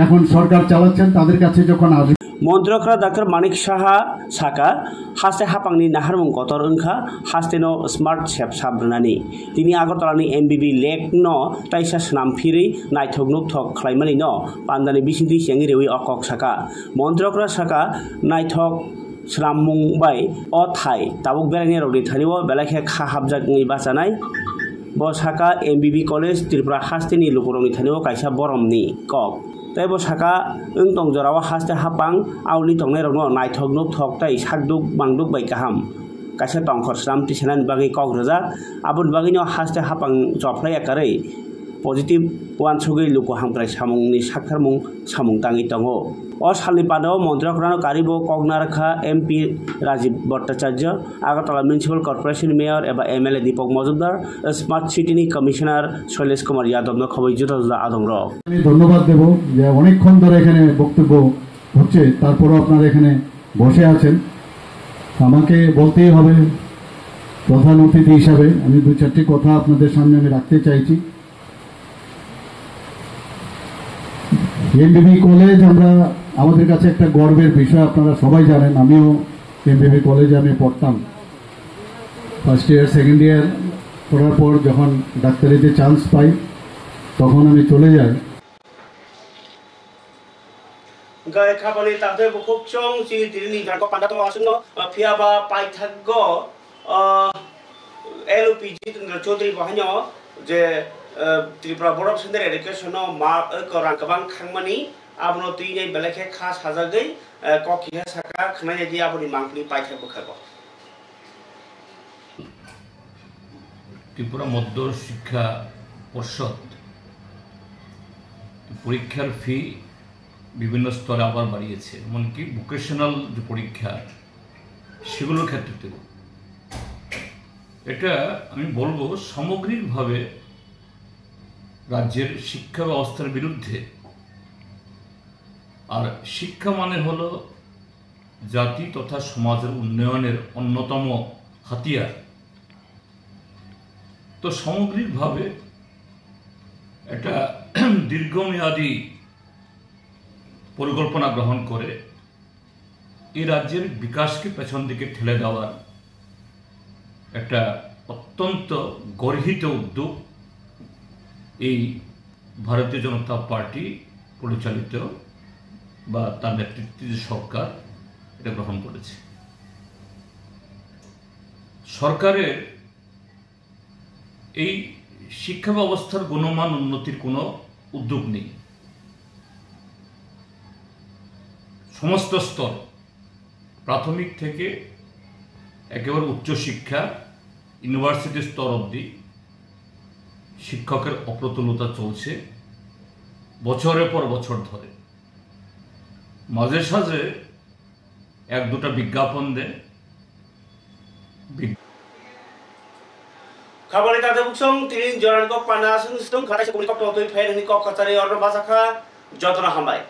এখন সরকার চালাচ্ছেন তাদের কাছে যখন আসবে। মন্ত্রকরা ডাক্তার মানিক সাহা সাকা হাস্তে হাপাংনি নাহারমুং কতর ওংখা হাস্তেनो स्मार्ट सेप साब्रनानि तिनि आगरतलानि एमबिबि लेक न ताइसा स्नाम फिरै नायथक नुकथक खालायमानि न पान्दानि बिसिंति सेंगि रेवि अकक साका मन्त्रकरा साका नायथक स्रामुंबाय अ थाइ ताबुक बेरायनि रौदि थानिव बेलाखे खाहाबजागनि बासानाय बसाका एमबिबि कलेज त्रिपुरा हास्तेनि लुकुरंनि थानिव काइसा बरमनि कक तै बसाका ओंतंग जराव हास्ते हापां आवलि तंनाय रंनो नायथक नुकथक ताइ साकदुक बांदुक बाय गाहाम काइसा टंखर स्राम तिसेनानि बागै कग्रजा आबुन बागैनो हास्ते हापां जफ्लाय आकारै पजिटिभ वानसुगै लुकु हामग्राय सामुंनि साक्थारमुं सामुं ताङि दङो अ सालनि बादाव मन्त्रकरानो कारिबो कगनारखा MP Rajib Bhattacharya Agartala municipal corporation mayor एबा एमएलए दीपक मजुमदार स्मार्ट सिटीनि कमिशनार शैलेश कुमार यादवनो खबै जुदा जुदा आदम र আমি ধন্যবাদ দেব যে অনেকক্ষণ ধরে এখানে বক্তব্য হচ্ছে তারপরও আপনারা এখানে বসে আছেন আমাকে বলতেই হবে প্রধান অতিথি হিসাবে আমি দু চারটি কথা আপনাদের সামনে আমি রাখতে চাইছি এমবিবি কলেজ আমরা আমাদের কাছে একটা গর্বের বিষয় আপনারা সবাই জানেন আমিও এমবিবি কলেজে আমি পড়তাম ফার্স্ট ইয়ার সেকেন্ড ইয়ার পড়ার পর যখন ডাক্তারিতে চান্স পাই তখন আমি চলে যাই गाय खाबानि ताथे बुखुब चंग चिनि तिरिनि थारको पान्दाथ आसनो फियाबा पाइथाग एलओपीजी चौधरी बहानो जे Tripura board of secondary education मा रांकबां खांमानि आबनो तुइनै बेलेखे खास हाजागै कखिया साका खनाय दि आबनि मांखनि पाइथाग बखाबो त्रिपुरा मध्य शिक्षा परिषद परीक्षार फी বিভিন্ন স্তরে আবার বাড়িয়েছে এমনকি ভোকেশনাল যে পরীক্ষা সেগুলোর ক্ষেত্রেও এটা আমি বলবো সামগ্রিকভাবে রাজ্যের শিক্ষা ব্যবস্থার বিরুদ্ধে আর শিক্ষা মানে হলো জাতি তথা সমাজের উন্নয়নের অন্যতম হাতিয়ার তো সামগ্রিকভাবে এটা দীর্ঘমেয়াদী পরিকল্পনা গ্রহণ করে এই রাজ্যের বিকাশকে পেছন দিকে ঠেলে দেওয়ার একটা অত্যন্ত গর্হিত উদ্যোগ এই ভারতীয় জনতা পার্টি পরিচালিত বা তার নেতৃত্বে সরকার এটা গ্রহণ করেছে সরকারের এই শিক্ষা ব্যবস্থার গুণমান উন্নতির কোনো উদ্যোগ নেই সমস্ত স্তর প্রাথমিক থেকে একেবারে উচ্চশিক্ষা ইউনিভার্সিটি স্তর অবধি শিক্ষকের অপ্রতুলতা চলছে বছরের পর বছর ধরে মাঝে সাঝে এক দুটা বিজ্ঞাপন দেয় খাবারে তাতে বুকসং তিন জরান কক পানা সুং খাটাইছে কোনি কক তই ফেরনি কক কাচারি অর্ডার বাজাখা যত্ন হামবাই